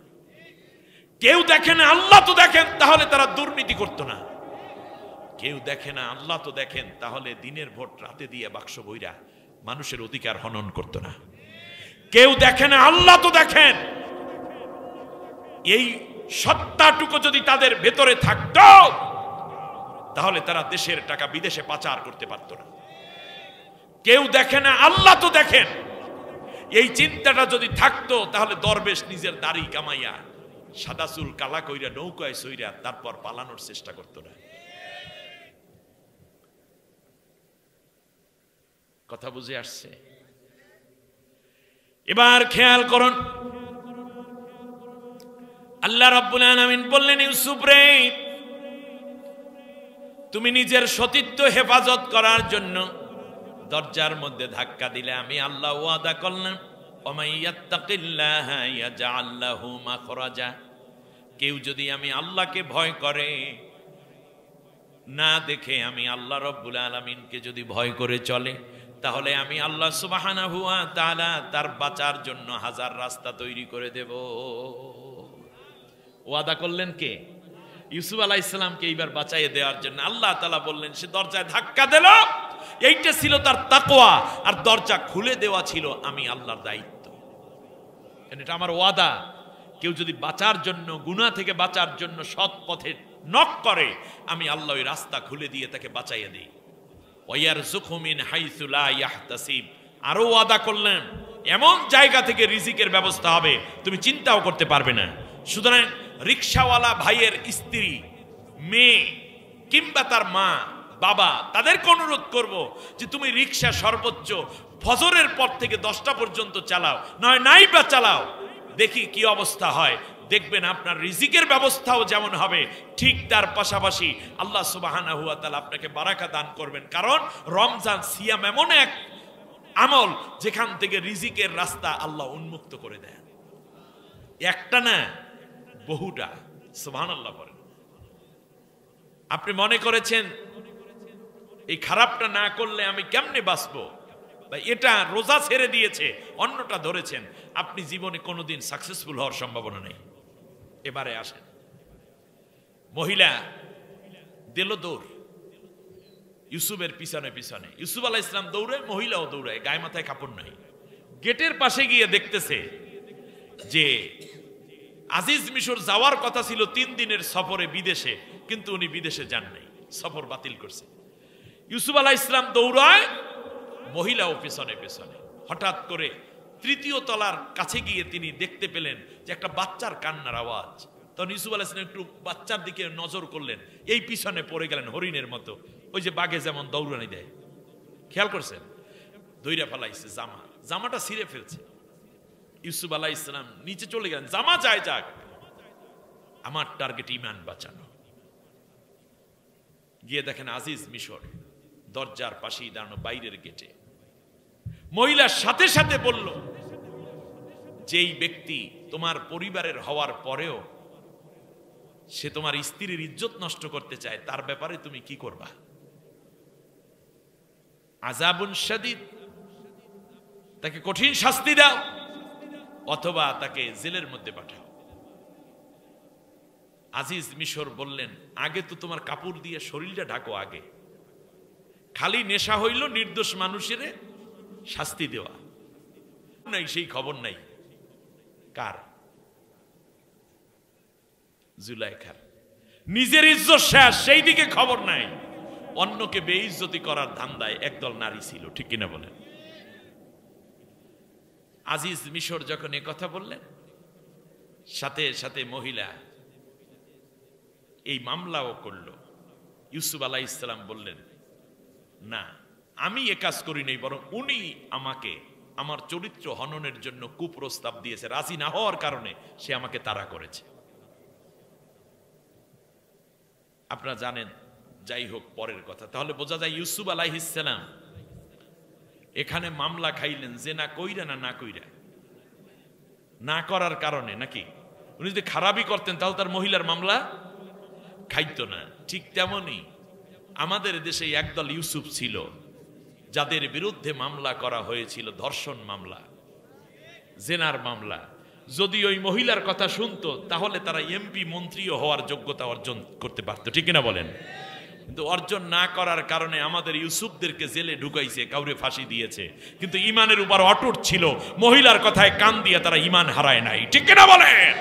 S1: কেউ দেখে না, আল্লাহ তো দেখেন, তাহলে তারা দুর্নীতি করত না। কেউ দেখে না, আল্লাহ তো দেখেন, তাহলে দিনের ভোট রাতে দিয়ে বাক্স বইরা মানুষের অধিকার হনন করত না। কেউ দেখে না, আল্লাহ তো দেখেন, এই সত্তাটুকু যদি তাদের ভেতরে থাকতো তাহলে তারা দেশের টাকা বিদেশে পাচার করতে পারত না। কেউ দেখে না, আল্লাহ তো দেখেন, এই চিন্তাটা যদি থাকতো তাহলে দরবেশ নিজের দাড়ি কামাইয়া সাদা চুল কালা কইরা নৌকায় সইরা তারপর পালানোর চেষ্টা করতো না। কথা বুঝে আসছে? এবার খেয়াল করুন, আল্লাহ রাব্বুল আলামিন বললেন, ইউসুফ রে, তুমি নিজের সতীত্ব হেফাজত করার জন্য দরজার মধ্যে ধাক্কা দিলে, আমি আল্লাহ ওয়াদা করলাম, ওমাই ইয়াত্তাকিল্লাহা ইয়াজআল লাহু মাখরাজা। কেউ যদি আমি আল্লাহকে ভয় করে, না দেখে আমি আল্লাহ রাব্বুল আলামিনকে যদি ভয় করে চলে, তাহলে আমি আল্লাহ সুবহানাহু ওয়া তাআলা তার বাঁচার জন্য 1000 রাস্তা তৈরি করে দেব। ওয়াদা করলেন কে? ইউসুফ আলাইহিস সালামকে এইবার বাঁচাইয়ে দেওয়ার জন্য আল্লাহ তাআলা বললেন, সে দরজায় ধাক্কা দিল, এইটা ছিল তার তাকওয়া, আর দরজা খুলে দেওয়া ছিল আমি আল্লাহর দায়িত্ব। এটা আমার ওয়াদা। কেউ যদি বাঁচার জন্য, গুনাহ থেকে বাঁচার জন্য সৎ পথে নক করে, আমি আল্লাহ ওই রাস্তা খুলে দিয়ে তাকে বাঁচাইয়ে দিই। ওয়ারযুকহু মিন হাইসু লা ইয়াহতাসিব। আরো ওয়াদা করলেন, এমন জায়গা থেকে রিজিকের ব্যবস্থা হবে তুমি চিন্তাও করতে পারবে না। সুতরাং রিকশাওয়ালা ভাইয়ের স্ত্রী, মেয়ে কিংবা তার মা, বাবা, তাদেরকে অনুরোধ করব যে তুমি রিকশা সর্বোচ্চ ফজরের পর থেকে 10টা পর্যন্ত চালাও, নয় নাইবা চালাও, দেখি কি অবস্থা হয়। দেখবেন আপনার রিজিকের ব্যবস্থাও যেমন হবে, ঠিক তার পাশাপাশি আল্লাহ সুবহানাহু ওয়া তাআলা আপনাকে বারাকা দান করবেন। কারণ রমজান সিয়াম এমন এক আমল যেখান থেকে রিজিকের রাস্তা আল্লাহ উন্মুক্ত করে দেন। একটা না, বহুটা। সুবহানাল্লাহ বলেন। আপনি মনে করেছেন এই খারাপটা না করলে আমি কেমনে বাঁচবো, বা এটা রোজা ছেড়ে দিয়েছে, অন্যটা ধরেছেন, আপনি জীবনে কোনোদিন সাকসেসফুল হওয়ার সম্ভাবনা নেই। এবারে আসেন, মহিলা দিল দৌড় ইউসুফের পিছনে পিছনে। ইউসুফ আলাইহিস সালাম দৌড়ায়, মহিলাও দৌড়ায়, গায়ে মাথায় কাপড় নাই। গেটের পাশে গিয়ে দেখতেছে যে আজিজ মিশর যাওয়ার কথা ছিল 3 দিনের সফরে বিদেশে, কিন্তু উনি বিদেশে যান নাই, সফর বাতিল করছে। ইউসুফ আলাইহিস সালাম দৌড়ায়, মহিলাও পেছনে পেছনে। হঠাৎ করে 3য় তলার কাছে গিয়ে তিনি দেখতে পেলেন যে একটা বাচ্চার কান্নার আওয়াজ। তখন ইউসুফ আলাইহিস সালাম একটু বাচ্চার দিকে নজর করলেন, এই পিছনে পড়ে গেলেন হরিণের মতো, ওই যে বাঘে যেমন দৌড়ানি দেয়, খেয়াল করছেন? দইরা ফেলাইছে, জামাটা ছিঁড়ে ফেলছে। ইউসুফ আলাইহিস সালাম নিচে চলে গেলেন, জামা যায় যাক, আমার টার্গেট ঈমান বাঁচানো। গিয়ে দেখেন আজিজ মিশর দরজার পাশেই দাঁড়ানো, বাইরের গেটে। মহিলার সাথে সাথে বলল, যেই ব্যক্তি তোমার পরিবারের হওয়ার পরেও সে তোমার স্ত্রীর ইজ্জত নষ্ট করতে চায়, তার ব্যাপারে তুমি কি করবা? আযাবুন শাদীদ, তাকে কঠিন শাস্তি দাও, অথবা তাকে জেলের মধ্যে পাঠাও। আজিজ মিশর বললেন, আগে তো তোমার কাপড় দিয়ে শরীরটা ঢাকো, আগে খালি নেশা হইল নির্দোষ মানুষের শাস্তি দেওয়া নাই, সেই খবর নাই। কার? জুলাইখার। নিজের ইজ্জত শেষ, সেই দিকে খবর নাই, অন্যকে বেইজ্জতি করার ধান্দায় একদল নারী ছিল, ঠিক কিনা বলেন? আজিজ মিশর যখন এ কথা বললেন, সাথে সাথে মহিলা এই মামলাও করল। ইউসুফ আলাইহিস সালাম বললেন, না, আমি এ কাজ করি নাই, বরং উনি আমাকে আমার চরিত্র হননের জন্য কুপ্রস্তাব দিয়েছে, রাজি না হওয়ার কারণে সে আমাকে তাড়া করেছে। আপনারা জানেন, যাই হোক পরের কথা। তাহলে বোঝা যায় ইউসুফ আলাইহিস সালাম এখানে মামলা খাইলেন জেনা কইরা না কইরা, না করার কারণে নাকি? উনি যদি খারাপই করতেন তাহলে তার মহিলার মামলা খাইতো না। ঠিক তেমনই আমাদের দেশে একদল ইউসুফ ছিল যাদের বিরুদ্ধে মামলা করা হয়েছিল, ধর্ষণ মামলা, জেনার মামলা। যদি ওই মহিলার কথা শুনতো তাহলে তারা এমপি মন্ত্রীও হওয়ার যোগ্যতা অর্জন করতে পারত, ঠিক কিনা বলেন? কিন্তু অর্জন না করার কারণে আমাদের ইউসুফদেরকে জেলে ঢুকাইছে, কাউরে ফাঁসি দিয়েছে, কিন্তু ইমানের উপর অটুট ছিল, মহিলার কথায় কান দিয়ে তারা ইমান হারায় নাই, ঠিক কিনা বলেন?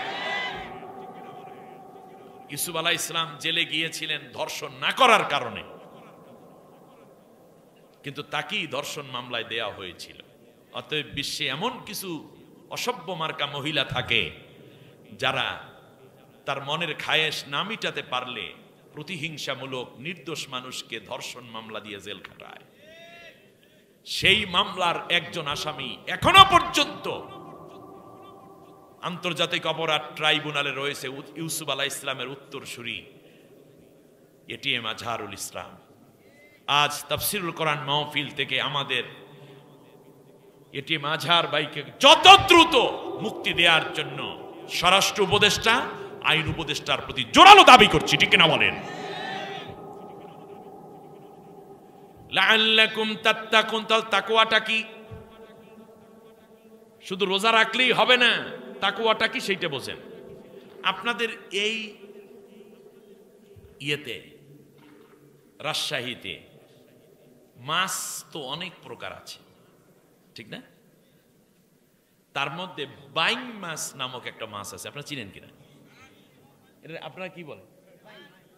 S1: ইউসুফ আলাইহিস সালাম জেলে গিয়েছিলেন ধর্ষণ না করার কারণে, কিন্তু তাকেই ধর্ষণ মামলায় দেয়া হয়েছিল। অতএব বিশ্বে এমন কিছু অসভ্য মার্কা মহিলা থাকে যারা তার মনের খায়েশ না মিটাতে পারলে প্রতিহিংসামূলক নির্দোষ মানুষকে ধর্ষণ মামলা দিয়ে জেল খাটায়। সেই মামলার একজন আসামি এখনো পর্যন্ত আন্তর্জাতিক অপরাধ ট্রাইব্যুনালে রয়েছে, ইউসুফ আলাইহিস সালামের উত্তরসূরি এটিএম আজহারুল ইসলাম। আজ তাফসিরুল কোরআন মাহফিল থেকে আমাদের এটিএম আজহার ভাইকে যত দ্রুত মুক্তি দেওয়ার জন্য স্বরাষ্ট্র উপদেষ্টা, আইন উপদেষ্টার প্রতি জোরালো দাবি করছি, ঠিক কিনা বলেন? লাআল্লাকুম তাত্তাকুন, তাকওয়াটা কি? শুধু রোজা রাখলেই হবে না, তাকওয়াটা কি সেইটা বোঝেন। আপনাদের এই ইয়েতে রাজশাহীতে মাছ তো অনেক প্রকার আছে, ঠিক না? তার মধ্যে বাইং মাছ নামক একটা মাছ আছে, আপনারা চিনেন কিনা? এটা আপনারা কি বলেন?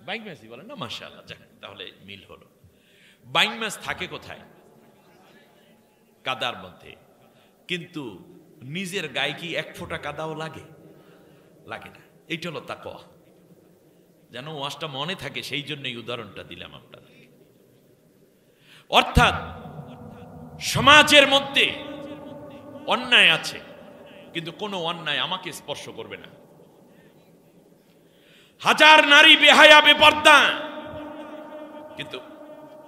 S1: বাইং মাছই বলেন না? মাশাআল্লাহ, যাক, তাহলে মিল হলো। বাইং মাছ থাকে কোথায়? কাদার মধ্যে। কিন্তু নিজের গায়ে কি এক ফোঁটা কাদাও লাগে? লাগে না। এইটা হলো তাকওয়া। যেন ওয়াজটা মনে থাকে, সেই জন্যই উদাহরণটা দিলাম আপনাদেরকে। অর্থাৎ সমাজের মধ্যে অন্যায় আছে, কিন্তু কোনো অন্যায় আমাকে স্পর্শ করবে না। হাজার নারী বেহায়া বেপর্দা, কিন্তু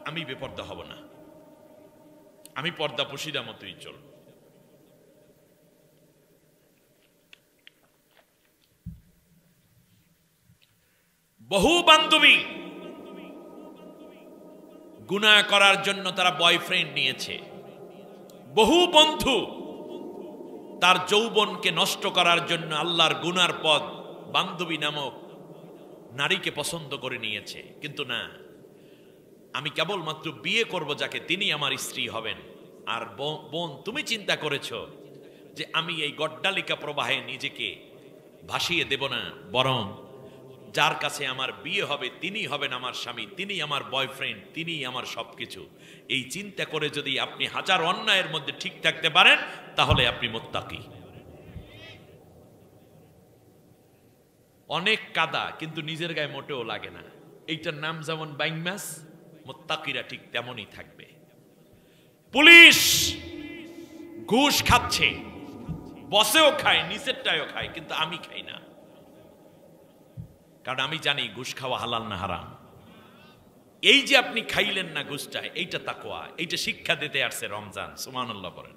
S1: আমি বেপর্দা হব না, আমি পর্দা পশিদা মতোই চলব। বহু বান্ধবী গুনাহ করার জন্য তারা বয়ফ্রেন্ড নিয়েছে, বহু বন্ধু তার যৌবনকে নষ্ট করার জন্য আল্লাহর গুনার পথ বান্ধবী নামক নারীকে পছন্দ করে নিয়েছে। কিন্তু না, আমি কেবলমাত্র বিয়ে করব যাকে, তিনি আমার স্ত্রী হবেন। আর বোন, তুমি চিন্তা করেছো যে আমি এই গড্ডালিকা প্রবাহে নিজেকে ভাসিয়ে দেব না, বরং যার কাছে আমার বিয়ে হবে তিনি হবেন আমার স্বামী, তিনি আমার বয়ফ্রেন্ড, তিনি আমার সবকিছু। এই চিন্তা করে যদি আপনি হাজার অন্যায়ের মধ্যে ঠিক থাকতে পারেন, তাহলে আপনি মুত্তাকি। অনেক কাদা কিন্তু নিজের গায়ে মোটেও লাগে না, এইটার নাম যেমন বাইং মাছ, মুত্তাকিরা ঠিক তেমনই থাকবে। পুলিশ ঘুষ খাচ্ছে, বসেও খায়, নিচেরটাও খায়, কিন্তু আমি খাই না, কারণ আমি জানি ঘুষ খাওয়া হালাল না হারাম। এই যে আপনি খাইলেন না ঘুষটা, এইটা তাকওয়া, এইটা শিক্ষা দিতে আসছে রমজান। সুবহানাল্লাহ বলেন।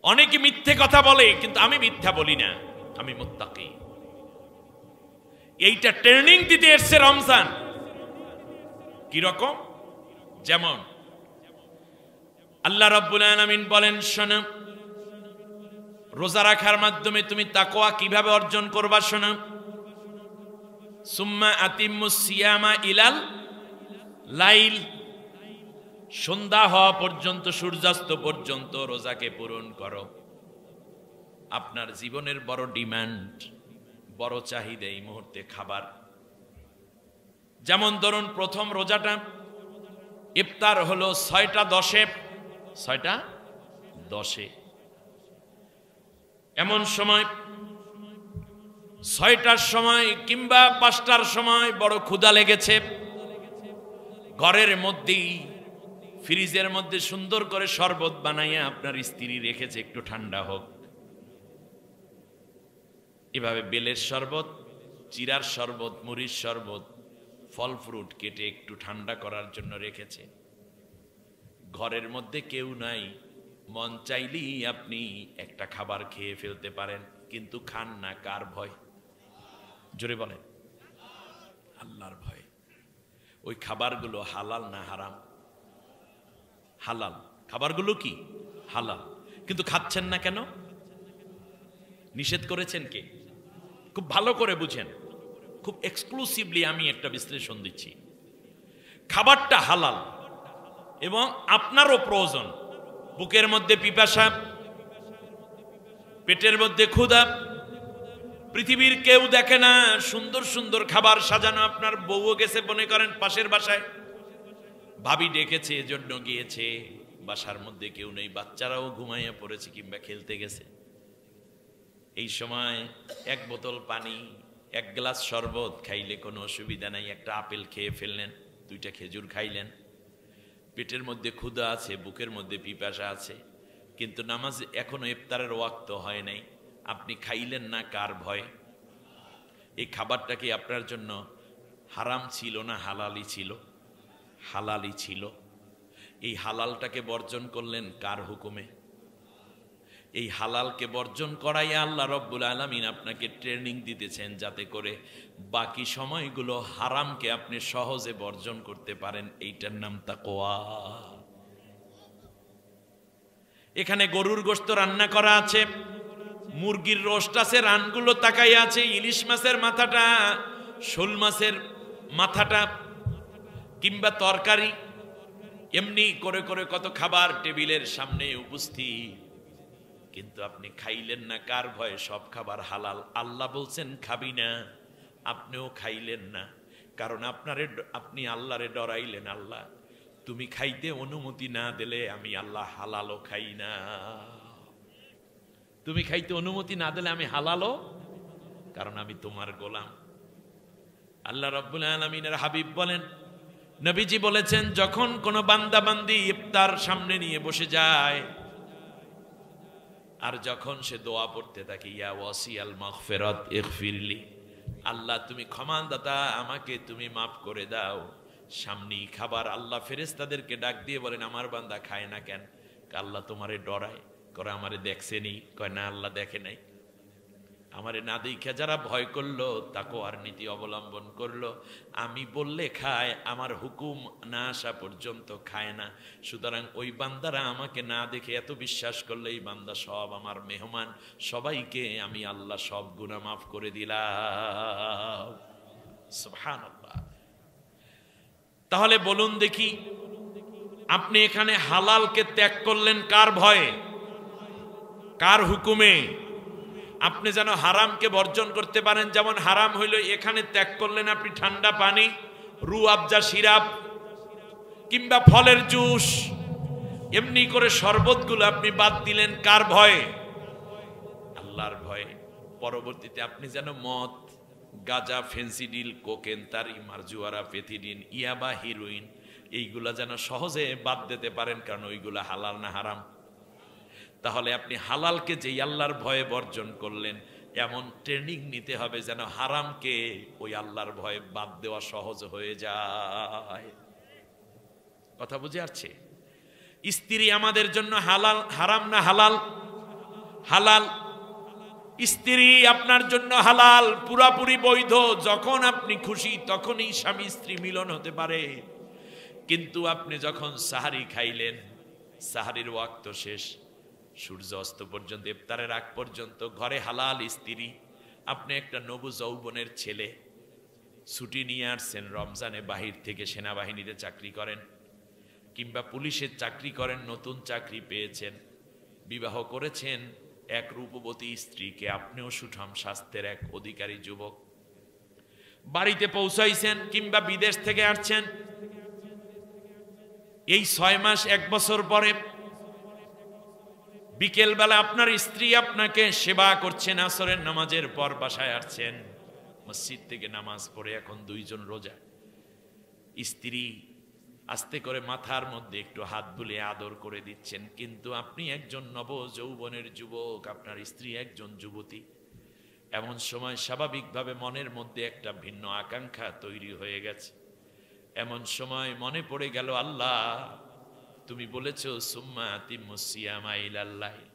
S1: অনেকে মিথ্যে কথা বলে, কিন্তু আমি মিথ্যা বলি না, আমি মুত্তাকি। এইটা ট্রেনিং দিতে আসছে রমজান। কি রকম? যেমন আল্লাহ রাব্বুল আলামিন বলেন, শোনো, রোজা রাখার মাধ্যমে তুমি তাকওয়া কিভাবে অর্জন করবা, শোনো। সুম্মা আতিম্মুস সিয়ামা ইলাল লাইল, সন্ধ্যা হওয়া পর্যন্ত, সূর্যাস্ত পর্যন্ত রোজাকে পূরণ করো। আপনার জীবনের বড় ডিমান্ড, বড় চাহিদা এই মুহূর্তে খাবার। যেমন ধরুন, প্রথম রোজাটা ইফতার হলো 6টা 10-এ, 6টা 10-এ। এমন সময় 6টার সময় কিংবা 5টার সময় বড় ক্ষুধা লেগেছে, ঘরের মধ্যেই ফ্রিজের মধ্যে সুন্দর করে শরবত বানাইয়া আপনার স্ত্রী রেখেছে, একটু ঠান্ডা হোক। এভাবে বেলের শরবত, চিরার শরবত, মুড়ির শরবত, ফল ফ্রুট কেটে একটু ঠান্ডা করার জন্য রেখেছে। ঘরের মধ্যে কেউ নাই, মন চাইলেই আপনি একটা খাবার খেয়ে ফেলতে পারেন, কিন্তু খান না। কার ভয়? জোরে বলেন। আল্লাহর ভয়। ওই খাবারগুলো হালাল না হারাম? হালাল। খাবারগুলো কি? হালাল। কিন্তু খাচ্ছেন না কেন? নিষেধ করেছেন কে? খুব ভালো করে বুঝেন, খুব এক্সক্লুসিভলি আমি একটা বিশ্লেষণ দিচ্ছি। খাবারটা হালাল এবং আপনারও প্রয়োজন। বুকের মধ্যে পিপাসা, পেটের মধ্যে ক্ষুধা, পৃথিবীর কেউ দেখে না, সুন্দর সুন্দর খাবার সাজানো, আপনার বউও গেছে মনে করেন পাশের বাসায়, ভাবি ডেকেছে এজন্য গিয়েছে, বাসার মধ্যে কেউ নেই, বাচ্চারাও ঘুমাইয়া পড়েছে কিংবা খেলতে গেছে। এই সময় 1 বোতল পানি, 1 গ্লাস শরবত খাইলে কোনো অসুবিধা নাই। একটা আপেল খেয়ে ফেললেন, 2টা খেজুর খাইলেন, পেটের মধ্যে ক্ষুধা আছে, বুকের মধ্যে পিপাসা আছে, কিন্তু নামাজ এখনো ইফতারের ওয়াক্ত হয় নাই। আপনি খাইলেন না, কার ভয়? এই খাবারটা কি আপনার জন্য হারাম ছিল না হালালই ছিল? হালালই ছিল। এই হালালটাকে বর্জন করলেন কার হুকুমে? এই হালালকে বর্জন করাই আল্লাহ রব্বুল আলামিন আপনাকে ট্রেনিং দিতেছেন, যাতে করে বাকি সময়গুলো হারামকে আপনি সহজে বর্জন করতে পারেন। এইটার নাম তাকওয়া। এখানে গরুর গোশত রান্না করা আছে, মুরগির রোস্ট আছে, রানগুলো তাকাই আছে, ইলিশ মাছের মাথাটা, শোল মাছের মাথাটা কিংবা তরকারি, এমনি করে করে কত খাবার টেবিলের সামনে উপস্থিত, কিন্তু আপনি খাইলেন না। কার ভয়ে? সব খাবার হালাল। আল্লাহ বলছেন খাবি না, আপনিও খাইলেন না, কারণ আপনি আল্লাহরে ডরাইলেন। আল্লাহ, তুমি খাইতে অনুমতি না দিলে আমি আল্লাহ হালালও খাই না। তুমি খাইতে অনুমতি না দিলে আমি হালালও, কারণ আমি তোমার গোলাম। আল্লাহ রাব্বুল আলামিনের হাবিব বলেন, নবীজি বলেছেন, যখন কোন বান্দা বান্দি ইফতার সামনে নিয়ে বসে যায় আর যখন সে দোয়া পড়তে থাকে, ইয়া ওয়াসিয়াল মাগফিরাত ইগফিরলি, আল্লাহ তুমি ক্ষমাদাতা, আমাকে তুমি মাফ করে দাও। সামনেই খাবার, আল্লাহ ফেরেশতাদেরকে ডাক দিয়ে বলেন, আমার বান্দা খায় না কেন? আল্লাহ তোমারে ডরায়, করে আমারে দেখছেনি? কয় না, আল্লাহ দেখে নাই। আমারে না দেখা যারা ভয় করলো, তাকওয়ার নীতি অবলম্বন করলো, আমি বললে খায়, আমার হুকুম না আসা পর্যন্ত খায় না। সুতরাং ওই বান্দারা আমাকে না দেখে এত বিশ্বাস করলে, এই বান্দা সব আমার মেহমান, সবাইকে আমি আল্লাহ সব গুনাহ মাফ করে দিলাম। সুবহানাল্লাহ। তাহলে বলুন দেখি, আপনি এখানে হালালকে ত্যাগ করলেন কার ভয়ে, কার হুকুমে? আপনি যেন হারামকে বর্জন করতে পারেন। যেমন হারাম হইল, এখানে ত্যাগ করলেন আপনি ঠান্ডা পানি, রু আফজা সিরাপ কিংবা ফলের জুস, এমনি করে শরবতগুলো আপনি বাদ দিলেন কার ভয়ে? আল্লাহর ভয়ে। পরবর্তীতে আপনি যেন মদ, গাঁজা, ফেন্সিডিল, কোকেন, তারি, মারজুয়ারা, পেথিডিন, ইয়াবা, হিরোইন এইগুলা যেন সহজে বাদ দিতে পারেন, কারণ ওইগুলা হালাল না হারাম। তাহলে আপনি হালালকে যেই আল্লাহর ভয়ে বর্জন করলেন, এমন ট্রেনিং নিতে হবে যেন হারামকে ওই আল্লাহর ভয়ে বাদ দেওয়া সহজ হয়ে যায়। কথা বুঝে আসছে? স্ত্রী আমাদের জন্য হালাল, হারাম না হালাল? হালাল। স্ত্রী আপনার জন্য হালাল, পুরাপুরি বৈধ। যখন আপনি খুশি তখনই স্বামী স্ত্রী মিলন হতে পারে। কিন্তু আপনি যখন সাহারি খাইলেন, সাহারির ওয়াক্ত শেষ, সূর্য অস্ত পর্যন্ত, ইফতারের আগ পর্যন্ত ঘরে হালাল স্ত্রী। আপনি একটা নবু যৌবনের ছেলে, ছুটি নিয়ে আসছেন রমজানে, বাহির থেকে সেনাবাহিনীতে চাকরি করেন কিংবা পুলিশের চাকরি করেন, নতুন চাকরি পেয়েছেন, বিবাহ করেছেন এক রূপবতী স্ত্রীকে, আপনিও সুঠাম স্বাস্থ্যের এক অধিকারী যুবক। বাড়িতে পৌঁছাইছেন কিংবা বিদেশ থেকে আসছেন, এই 6 মাস 1 বছর পরে বিকেল বেলা আপনার স্ত্রী আপনাকে সেবা করছেন, আসরের নামাজের পর বাসায় আসছেন, মসজিদ থেকে নামাজ পড়ে এখন 2 জন রোজা। স্ত্রী আস্তে করে মাথার মধ্যে একটু হাত বুলিয়ে আদর করে দিচ্ছেন, কিন্তু আপনি একজন নব যৌবনের যুবক, আপনার স্ত্রী একজন যুবতী। এমন সময় স্বাভাবিকভাবে মনের মধ্যে একটা ভিন্ন আকাঙ্ক্ষা তৈরি হয়ে গেছে। এমন সময় মনে পড়ে গেল, আল্লাহ তুমি বলেছো সুম্মা আতিম্মুস সিয়ামা ইলাল লাইল,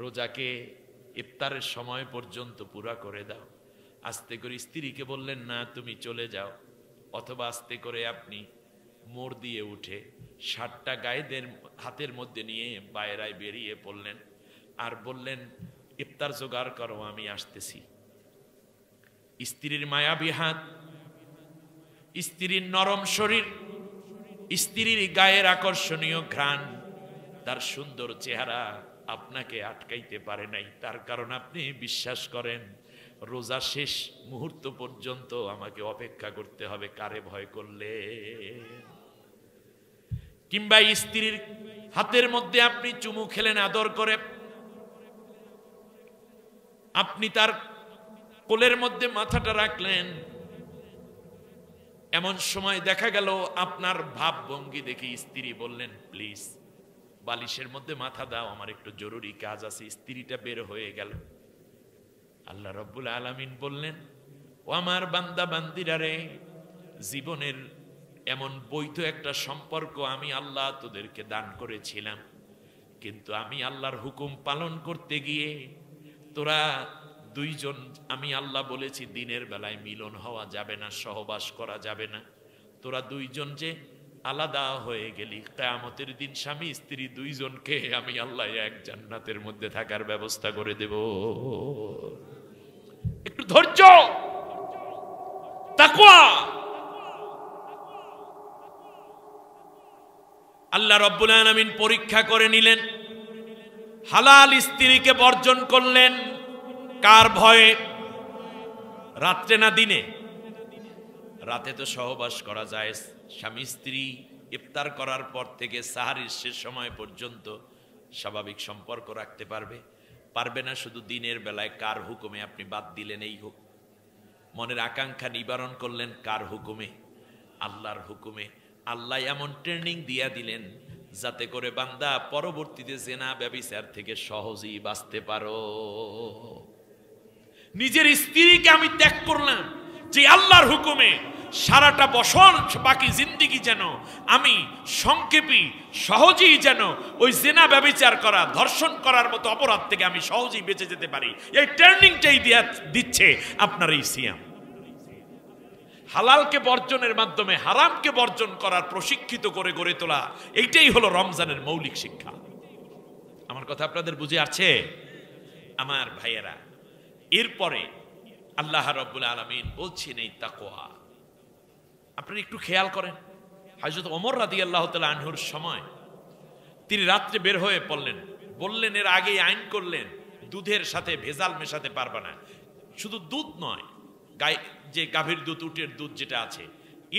S1: রোজাকে ইফতারের সময় পর্যন্ত পুরা করে দাও। আস্তে করে স্ত্রীকে বললেন, না তুমি চলে যাও। অথবা আস্তে করে আপনি মোড় দিয়ে উঠে শার্টটা গায়েদের হাতের মধ্যে নিয়ে বাইরায় বেরিয়ে পড়লেন আর বললেন, ইফতার জোগাড় করো, আমি আসতেছি। স্ত্রীর মায়াবী হাত, স্ত্রীর নরম শরীর, স্ত্রীর গায়ের আকর্ষণীয় ঘ্রাণ, তার সুন্দর চেহারা আপনাকে আটকাইতে পারে নাই। তার কারণ আপনি বিশ্বাস করেন রোজা শেষ মুহূর্ত পর্যন্ত আমাকে অপেক্ষা করতে হবে, কারে ভয় করলে? কিংবা স্ত্রীর হাতের মধ্যে আপনি চুমু খেলেন আদর করে, আপনি তার কোলের মধ্যে মাথাটা রাখলেন। এমন সময় দেখা গেল আপনার ভাব ভঙ্গি দেখে স্ত্রী বললেন, প্লিজ বালিশের মধ্যে মাথা দাও, আমার একটু জরুরি কাজ আছে। স্ত্রীটা বের হয়ে গেল। আল্লাহ রাব্বুল আলামিন বললেন, ও আমার বান্দা বান্দিরা রে, জীবনের এমন বৈধ একটা সম্পর্ক আমি আল্লাহ তোদেরকে দান করেছিলাম, কিন্তু আমি আল্লাহর হুকুম পালন করতে গিয়ে তোরা 2 জন, আমি আল্লাহ বলেছি দিনের বেলায় মিলন হওয়া যাবে না, সহবাস করা যাবে না। তোরা 2 জন যে আলাদা হয়ে গেলি, কিয়ামতের দিন স্বামী স্ত্রী 2 জনকে আমি আল্লাহ এক জান্নাতের মধ্যে থাকার ব্যবস্থা করে দেব। একটু ধৈর্য, তাকওয়া। আল্লাহ রাব্বুল আলামিন পরীক্ষা করে নিলেন, হালাল স্ত্রীকে বর্জন করলেন কার ভয়ে? রাত্রে না দিনে? রাতে তো সহবাস করা যায়, স্বামী স্ত্রী ইফতার করার পর থেকে সাহারির শেষ সময় পর্যন্ত স্বাভাবিক সম্পর্ক রাখতে পারবে না। শুধু দিনের বেলায় কার হুকুমে আপনি বাদ দিলেন? এই হোক মনের আকাঙ্ক্ষা নিবারণ করলেন কার হুকুমে? আল্লাহর হুকুমে। আল্লাহ এমন ট্রেনিং দিয়া দিলেন যাতে করে বান্দা পরবর্তীতে জেনা ব্যভিচার থেকে সহজেই বাঁচতে পারো। নিজের স্ত্রীকে আমি ত্যাগ করলাম, যে আল্লাহর হুকুমে সারাটা বছর বাকি জিন্দিগি যেন আমি সংক্ষেপী সহজেই যেন ওই জেনা ব্যভিচার করা ধর্ষণ করার মতো অপরাধ থেকে আমি সহজেই বেঁচে যেতে পারি, এই টার্নিংটাই দিচ্ছে আপনার এই সিয়াম। হালালকে বর্জনের মাধ্যমে হারামকে বর্জন করার প্রশিক্ষিত করে গড়ে তোলা, এইটাই হলো রমজানের মৌলিক শিক্ষা। আমার কথা আপনাদের বুঝে আসছে আমার ভাইয়েরা? এরপরে আল্লাহ রাব্বুল আলামিন বলছেন এই তাকওয়া। আপনারা একটু খেয়াল করেন, হযরত ওমর রাদিয়াল্লাহু তাআলা আনহুর সময় তিনি রাত্রে বের হয়ে পড়লেন, বললেন এর আগেই আইন করলেন দুধের সাথে ভেজাল মেশাতে পারবে না। শুধু দুধ নয়, যে গাভীর দুধ, উটের দুধ যেটা আছে,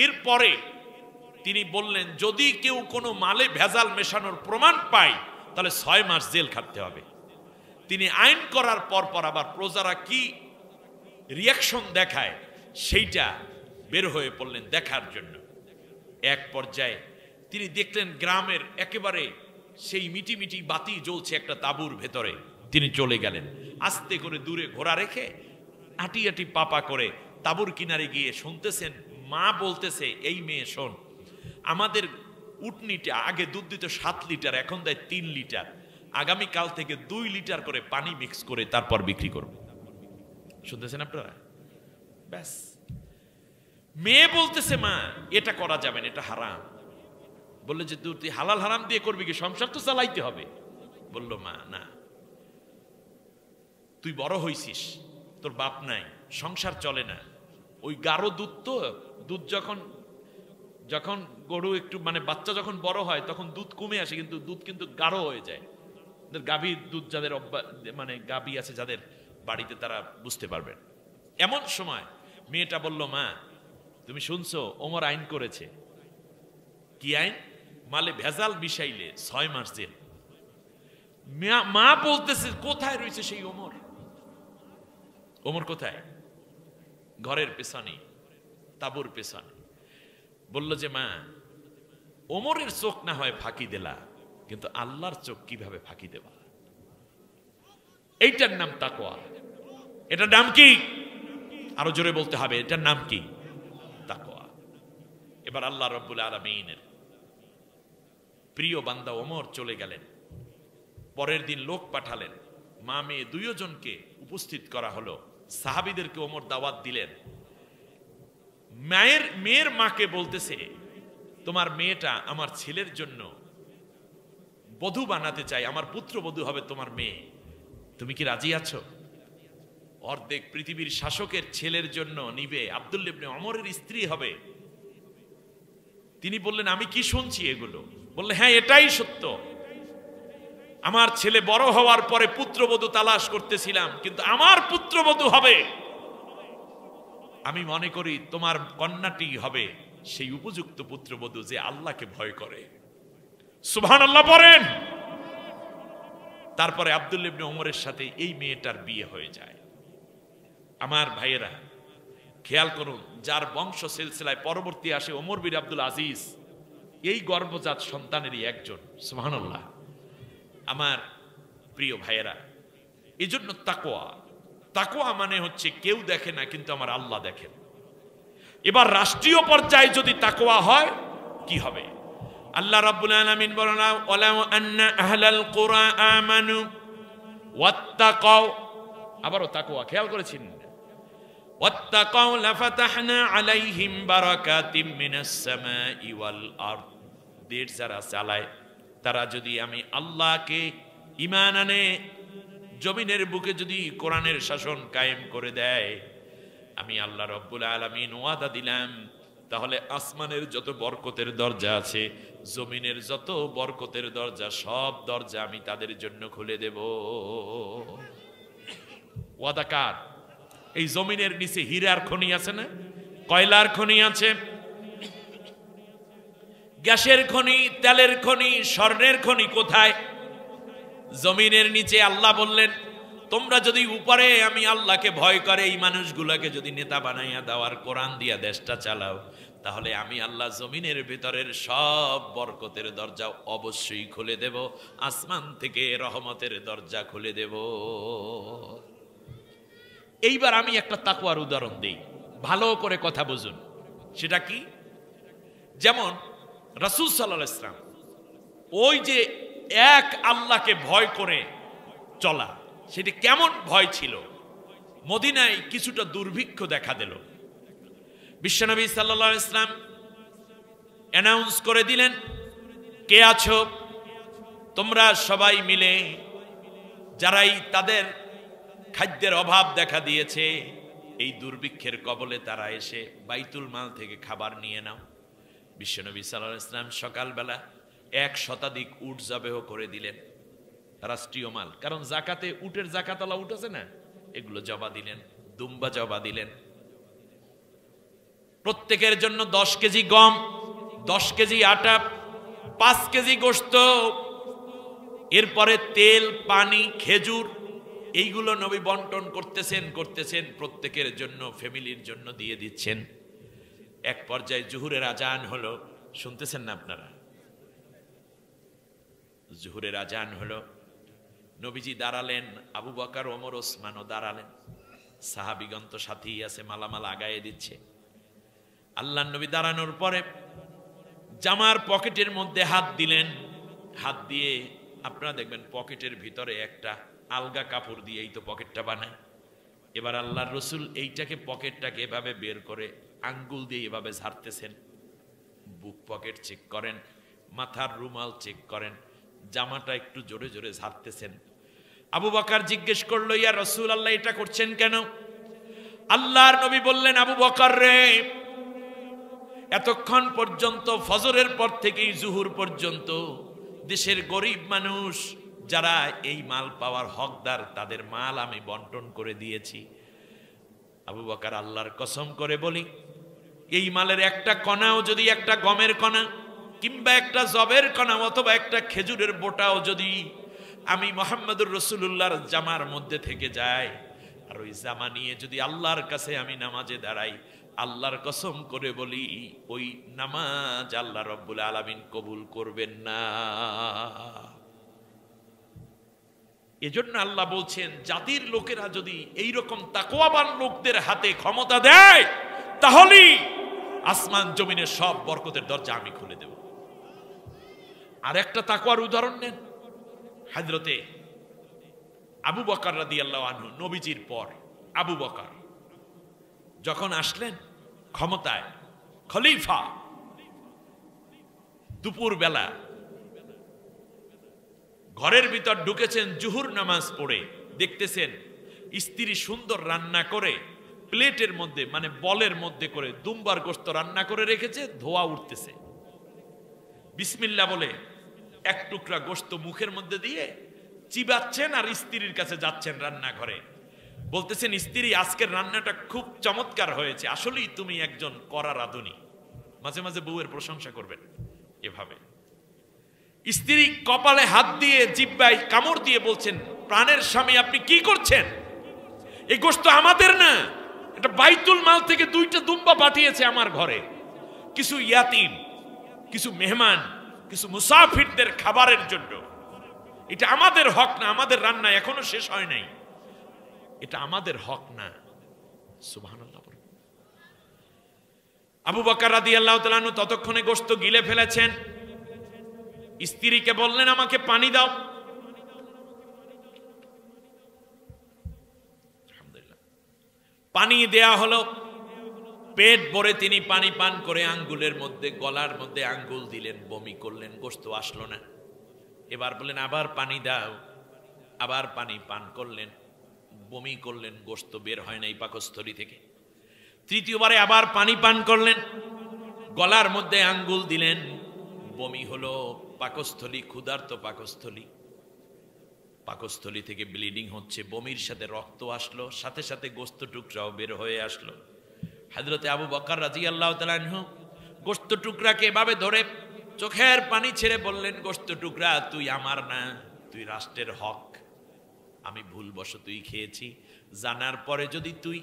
S1: এরপরে তিনি বললেন যদি কেউ কোনো মালে ভেজাল মেশানোর প্রমাণ পায় তাহলে 6 মাস জেল খাটতে হবে। তিনি আইন করার পর আবার প্রজারা কি রিয়াকশন দেখায় সেইটা বের হয়ে পড়লেন দেখার জন্য। এক পর্যায়ে তিনি দেখলেন গ্রামের একেবারে সেই মিটি বাতি জ্বলছে একটা তাঁবুর ভেতরে। তিনি চলে গেলেন, আস্তে করে দূরে ঘোড়া রেখে আটি পাপা করে তাঁবুর কিনারে গিয়ে শুনতেছেন মা বলতেছে, এই মেয়ে শোন, আমাদের উটনিটা আগে দুধ দিত 7 লিটার, এখন দেয় 3 লিটার, আগামীকাল থেকে 2 লিটার করে পানি মিক্স করে তারপর বিক্রি করব। শুনতেছেন আপনারা? ব্যাস, মেয়ে বলতেছে মা এটা করা যাবে না, এটা হারাম। বললে যে তুই হালাল হারাম দিয়ে করবি কি, সংসার তো চালাইতে হবে। বলল মা না, তুই বড় হইছিস, তোর বাপ নাই, সংসার চলে না, ওই গাঢ় দুধ তো, দুধ যখন গরু একটু মানে বাচ্চা যখন বড় হয় তখন দুধ কমে আসে, কিন্তু দুধ কিন্তু গাঢ় হয়ে যায়। গাভীর দুধ যাদের মানে গাভী আছে যাদের বাড়িতে তারা বুঝতে পারবেন। এমন সময় মেয়েটা বলল মা তুমি শুনছো ওমর আইন করেছে। কি আইন? মালে ভেজাল মিশাইলে 6 মাস জেল। মা বলতেছে কোথায় রয়েছে সেই ওমর? ওমর কোথায়? ঘরের পেছনে, তাঁবুর পেছনে। বলল যে মা ওমরের চোখ না হয় ফাঁকি দিলা, কিন্তু আল্লাহর চোখ কিভাবে ফাঁকি দেবা? এইটার নাম তাকওয়া। এটার নাম কি? আরো জোরে বলতে হবে, এটার নাম কি? তাকওয়া। এবার আল্লাহ রাব্বুল আলামিনের প্রিয় বান্দা ওমর চলে গেলেন। পরের দিন লোক পাঠালেন, মা মেয়ে দুইজনকে উপস্থিত করা হলো। সাহাবীদেরকে ওমর দাওয়াত দিলেন। মেয়ের মাকে বলতেছে তোমার মেয়েটা আমার ছেলের জন্য বধূ বানাতে চাই, আমার পুত্র বধূ হবে তোমার মেয়ে, তুমি কি রাজি আছো? অর্ধেক পৃথিবীর শাসকের ছেলের জন্য নিবে, আব্দুল্লাহ ইবনে ওমরের স্ত্রী হবে। তিনি বললেন আমি কি শুনছি এগুলো? বললে হ্যাঁ এটাই সত্য, আমার ছেলে বড় হওয়ার পরে পুত্রবধূ তালাশ করতেছিলাম, কিন্তু আমার পুত্রবধূ হবে। আমি মনে করি তোমার কন্যাটি হবে সেই উপযুক্ত পুত্রবধূ যে আল্লাহকে ভয় করে। সুবহানাল্লাহ পড়েন। তারপরে আব্দুল্লাহ ইবনে ওমরের সাথে এই মেয়েটার বিয়ে হয়ে যায়। আমার ভাইয়েরা খেয়াল করুন, যার বংশ সিলসিলায় পরবর্তী আসে ওমর বিন আব্দুল আজিজ, এই গর্ভজাত সন্তানেরই একজন। সুবহানাল্লাহ। আমার প্রিয় ভাইয়েরা, এজন্য তাকওয়া মানে হচ্ছে কেউ দেখে না কিন্তু আমার আল্লাহ দেখেন। এবার রাষ্ট্রীয় পর্যায়ে যদি তাকওয়া হয় কি হবে? আল্লাহ রাব্বুল আলামিন বলেন ওয়ালাউ আন্না আহলাল কুরা আমানু ওয়াত্তাকাও, আবারও তাকওয়া খেয়াল করেছেন, ওয়াত্তাকাও লাফাতাহনা আলাইহিম বারাকাতিম মিনাস সামাই ওয়াল আরদ। দেশ যারা চালায় তারা যদি আমি আল্লাহকে ঈমান আনে, জমিনের বুকে যদি কোরআনের শাসন কায়েম করে দেয়, আমি আল্লাহ রাব্বুল আলামিন ওয়াদা দিলাম তাহলে আসমানের যত বরকতের দরজা আছে, জমিনের যত বরকতের দরজা, সব দরজা আমি তাদের জন্য খুলে দেব। ওয়াদা কার? এই জমিনের নিচে হীরার খনি আছে না, কয়লার খনি আছে, গ্যাসের খনি, তেলের খনি, স্বর্ণের খনি কোথায়? জমিনের নিচে। আল্লাহ বললেন তোমরা যদি উপরে আমি আল্লাহকে ভয় করে এই মানুষগুলোকে যদি নেতা বানাইয়া দেওয়ার কোরআন দিয়া দেশটা চালাও, তাহলে আমি আল্লাহ জমিনের ভিতরের সব বরকতের দরজা অবশ্যই খুলে দেব, আসমান থেকে রহমতের দরজা খুলে দেব। এইবার আমি একটা তাকওয়ার উদাহরণ দেই, ভালো করে কথা বুঝুন। সেটা কি? যেমন রাসূল সাল্লাল্লাহু আলাইহি ওয়াসাল্লাম ওই যে এক আল্লাহকে ভয় করে চলা, সেটি কেমন ভয় ছিল। মদিনায় কিছুটা দুর্ভিক্ষ দেখা দিল। বিশ্বনবী সাল্লাল্লাহু আলাইহি ওয়াসাল্লাম অ্যানাউন্স করে দিলেন, কে আছো তোমরা সবাই মিলে, যারাই তাদের খাদ্যের অভাব দেখা দিয়েছে, এই দুর্ভিক্ষের কবলে তারা এসে বাইতুল মাল থেকে খাবার নিয়ে নাও। বিশ্বনবী সাল্লাল্লাহু আলাইহি ওয়াসাল্লাম সকালবেলা 1 শতাধিক উট জবেহ করে দিলেন, রাষ্ট্রীয় মাল। কারণ জাকাতে উটের জাকাতলা উট আছে না, এগুলো জবা দিলেন, দুম্বা জবা দিলেন। প্রত্যেকের জন্য 10 কেজি গম, 10 কেজি আটা, 5 কেজি গোশত, এরপরে তেল, পানি, খেজুর, এইগুলো নবী বন্টন করতেছেন প্রত্যেকের জন্য, ফ্যামিলির জন্য দিয়ে দিচ্ছেন। এক পর্যায়ে জোহরের আজান হলো, শুনতেছেন না আপনারা? জোহরের আজান হলো, নবীজি দাঁড়ালেন, আবু বকর, ওমর, ওসমানও দাঁড়ালেন, সাহাবীগণ তো সাথেই আছে, মালামাল আগায়ে দিচ্ছে। আল্লাহর নবী দাঁড়ানোর পরে জামার পকেটের মধ্যে হাত দিলেন, হাত দিয়ে আপনারা দেখবেন পকেটের ভিতরে একটা আলগা কাপড় দিয়েই তো পকেটটা বানায়। এবার আল্লাহর রাসূল এইটাকে, পকেটটাকে এভাবে বের করে আঙ্গুল দিয়ে এভাবে ঝাড়তেছেন। বুক পকেট চেক করেন, মাথার রুমাল চেক করেন, জামাটা একটু জোরে জোরে ঝাড়তেছেন। আবু বকর জিজ্ঞেস করলো, ইয়া রাসূলুল্লাহ, এটা করছেন কেন? আল্লাহর নবী বললেন, আবু বকর রে, এতক্ষণ পর্যন্ত, ফজরের পর থেকেই জুহুর পর্যন্ত দেশের গরিব মানুষ যারা এই মাল পাওয়ার হকদার, তাদের মাল আমি বন্টন করে দিয়েছি। আবু বকর, আল্লাহর কসম করে বলি, এই মালের একটা কণাও যদি, একটা গমের কণা কিংবা একটা জবের কণা অথবা একটা খেজুরের বোটাও যদি আমি মুহাম্মদুর রাসূলুল্লাহর জামার মধ্যে থেকে যায়, আর ওই জামা নিয়ে যদি আল্লাহর কাছে আমি নামাজে দাঁড়াই, আল্লাহর কসম করে বলি, ওই নামাজ আল্লাহ রব্বুল আলামিন কবুল করবেন না। এজন্য আল্লাহ বলছেন, জাতির লোকেরা যদি এইরকম তাকওয়াবান লোকদের হাতে ক্ষমতা দেয়, তাহলেই আসমান জমিনের সব বরকতের দরজা আমি খুলে দেব। আর একটা তাকওয়ার উদাহরণ নেন, হযরতে আবু বকর রাদিয়াল্লাহু আনহু, নবীজির পর আবু বকর যখন আসলেন ক্ষমতায়, খলিফা, দুপুর বেলা ঘরের ভিতর ঢুকেছেন, জুহুর নামাজ পড়ে দেখতেছেন স্ত্রী সুন্দর রান্না করে প্লেটের মধ্যে, মানে বলের মধ্যে করে দুম্বার গোশত রান্না করে রেখেছে, ধোয়া উঠতেছে। বিসমিল্লাহ বলে এক টুকরা গোশত মুখের মধ্যে দিয়ে চিবাচ্ছেন, আর স্ত্রীর কাছে যাচ্ছেন রান্নাঘরে, বলতেছেন, স্ত্রী, আজকের রান্নাটা খুব চমৎকার হয়েছে, আসলেই তুমি একজন কড়া রাঁধুনি। মাঝে মাঝে বউয়ের প্রশংসা করবেন এভাবে। স্ত্রী কপালে হাত দিয়ে, জিহ্বায় কামড় দিয়ে বলছেন, প্রাণের স্বামী, আপনি কি করছেন? এই গোশত আমাদের না, এটা বাইতুল মাল থেকে 2টা দুম্বা পাঠিয়েছে আমার ঘরে, কিছু ইয়াতিম, কিছু মেহমান, কিছু মুসাফিরদের খাবারের জন্য। এটা আমাদের হক না, আমাদের রান্না এখনো শেষ হয় নাই, এটা আমাদের হক না। সুবহানাল্লাহ। আবু বকর রাদিয়াল্লাহু তাআলা আনহু ততক্ষণে গোশত গিলে ফেলেছেন। স্ত্রীকে বললেন, আমাকে পানি দাও। আলহামদুলিল্লাহ, পানি দেয়া হলো। পেট ভরে তিনি পানি পান করে আঙ্গুলের মধ্যে, গলার মধ্যে আঙ্গুল দিলেন, বমি করলেন, গোশত আসলো না। এবার বললেন, আবার পানি দাও। আবার পানি পান করলেন, বমি করলেন, গোশত বের হয় নাই পাকস্থলী থেকে। তৃতীয়বারে আবার পানি পান করলেন, গলার মধ্যে আঙ্গুল দিলেন, বমি হলো, পাকস্থলী, ক্ষুধার্ত পাকস্থলী, পাকস্থলী থেকে ব্লিডিং হচ্ছে, বমির সাথে রক্ত আসলো, সাথে সাথে গোশত টুকরাও বের হয়ে আসলো। হযরতে আবু বকর রাদিয়াল্লাহু তাআলা আনহু গোশত টুকরাকে এভাবে ধরে চোখের পানি ছেড়ে বললেন, গোশত টুকরা, তুই আমার না, তুই রাষ্ট্রের হক। আমি ভুলবশতই খেয়েছি, জানার পরে যদি তুই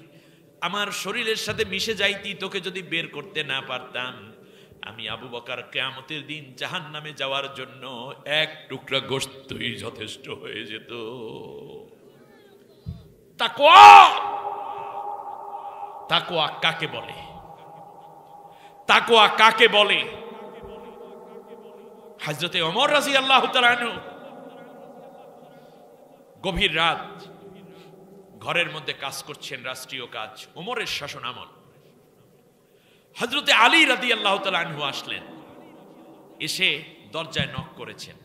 S1: আমার শরীরের সাথে মিশে যাইতি, তোকে যদি বের করতে না পারতাম, আমি আবু বকর কিয়ামতের দিন জাহান্নামে যাওয়ার জন্য এক টুকরা গোশতই যথেষ্ট হয়ে যেত। তাকওয়া, তাকওয়া কাকে বলে? তাকওয়া কাকে বলে? হযরতে ওমর রাদিয়াল্লাহু তাআলা আনহু গভীর রাত ঘরের মধ্যে কাজ করছেন, রাষ্ট্রীয় কাজ, ওমরের শাসন আমল। হযরতে আলী রাদিয়াল্লাহু তাআলা আনহু আসলেন, এসে দরজায় নক করেছেন।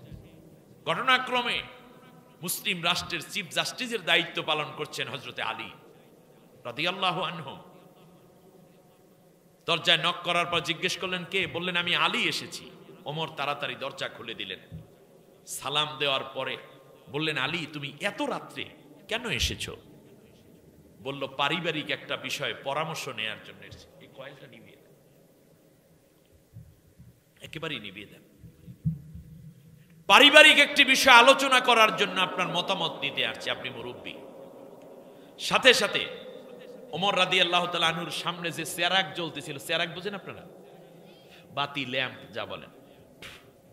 S1: ঘটনাক্রমে মুসলিম রাষ্ট্রের চিফ জাস্টিসের দায়িত্ব পালন করছেন হযরতে আলী রাদিয়াল্লাহু আনহু। দরজায় নক করার পর জিজ্ঞেস করলেন কে? বললেন আমি আলী এসেছি। ওমর তাড়াতাড়ি দরজা খুলে দিলেন। সালাম দেওয়ার পরে বললেন আলী, তুমি এত রাত্রে কেন এসেছো? বলল পারিবারিক একটা বিষয়ে পরামর্শ নেয়ার জন্য এসেছি। এই কয়েলটা নিভিয়ে দেন, একেবারেই নিভিয়ে দেন। পারিবারিক একটি বিষয় আলোচনা করার জন্য আপনার মতামত নিতে আসছে, আপনি মুরব্বী। সাথে সাথে ওমর রাদিয়াল্লাহু তাআলা আনহুর সামনে যে চেরাগ জ্বলতেছিল, চেরাগ বুঝেন আপনারা? বাতি, ল্যাম্প যা বলেন,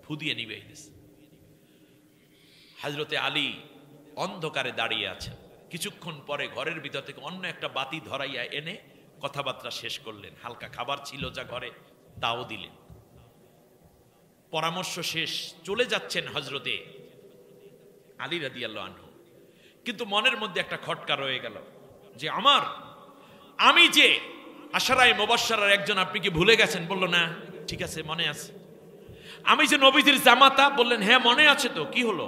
S1: ফু দিয়ে নিভে দিয়েছে। হযরতে আলী অন্ধকারে দাঁড়িয়ে আছেন। কিছুক্ষণ পরে ঘরের ভিতর থেকে অন্য একটা বাতি ধরাইয়া এনে কথাবার্তা শেষ করলেন। হালকা খাবার ছিল যা ঘরে, তাও দিলেন। পরামর্শ শেষ, চলে যাচ্ছেন হযরতে আলী রাদিয়াল্লাহু আনহু। কিন্তু মনের মধ্যে একটা খটকা রয়ে গেল যে আমি যে আশারায়ে মুবাশশারার একজন, আপনি কি ভুলে গেছেন? বলল না, ঠিক আছে, মনে আছে। আমি যে নবীজির জামাতা, বললেন হ্যাঁ মনে আছে তো। কি হলো?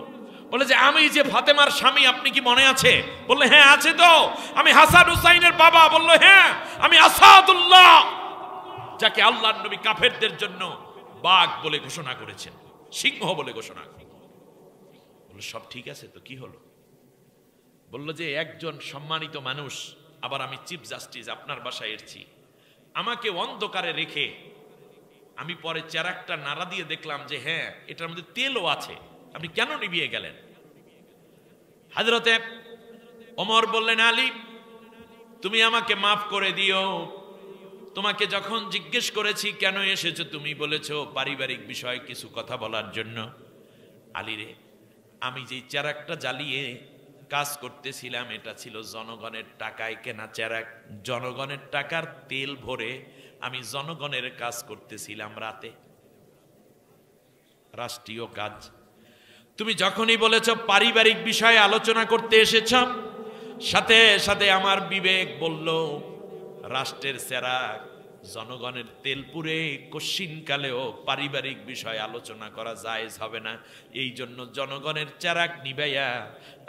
S1: বলে যে আমি যে ফাতেমার স্বামী, আপনি কি মনে আছে? বললে হ্যাঁ আছে তো। আমি হাসান হুসাইনের বাবা, বলল হ্যাঁ। আমি আসাদুল্লাহ, যাকে আল্লাহর নবী কাফেরদের জন্য বাঘ বলে ঘোষণা করেছেন, সিংহ বলে ঘোষণা করেছেন। বলল সব ঠিক আছে তো, কি হলো? বলল যে একজন সম্মানিত মানুষ, আবার আমি চিফ জাস্টিস, আপনার বাসায় এসেছি, আমাকে অন্ধকারে রেখে আমি পরে চেরাকটা নাড়া দিয়ে দেখলাম যে হ্যাঁ এটার মধ্যে তেলও আছে, আপনি কেন নিভিয়ে গেলেন? হযরতে ওমর বললেন আলী, তুমি আমাকে মাফ করে দিও। তোমাকে যখন জিজ্ঞেস করেছি কেন এসেছো, তুমি বলেছো পারিবারিক বিষয়ে কিছু কথা বলার জন্য। আলী রে, আমি যে চেরাকটা জ্বালিয়ে কাজ করতেছিলাম, এটা ছিল জনগণের টাকায় কেনা চেরাক। জনগণের টাকার তেল ভরে আমি জনগণের কাজ করতেছিলাম রাতে, রাষ্ট্রীয় কাজ। তুমি যখনই বলেছ পারিবারিক বিষয়ে আলোচনা করতে এসেছ, সাথে সাথে আমার বিবেক বলল রাষ্ট্রের চেরাক, জনগণের তেল পুড়ে কশিনকালেও পারিবারিক বিষয়ে আলোচনা করা জায়েজ হবে না। এই জন্য জনগণের চেরাক নিভাইয়া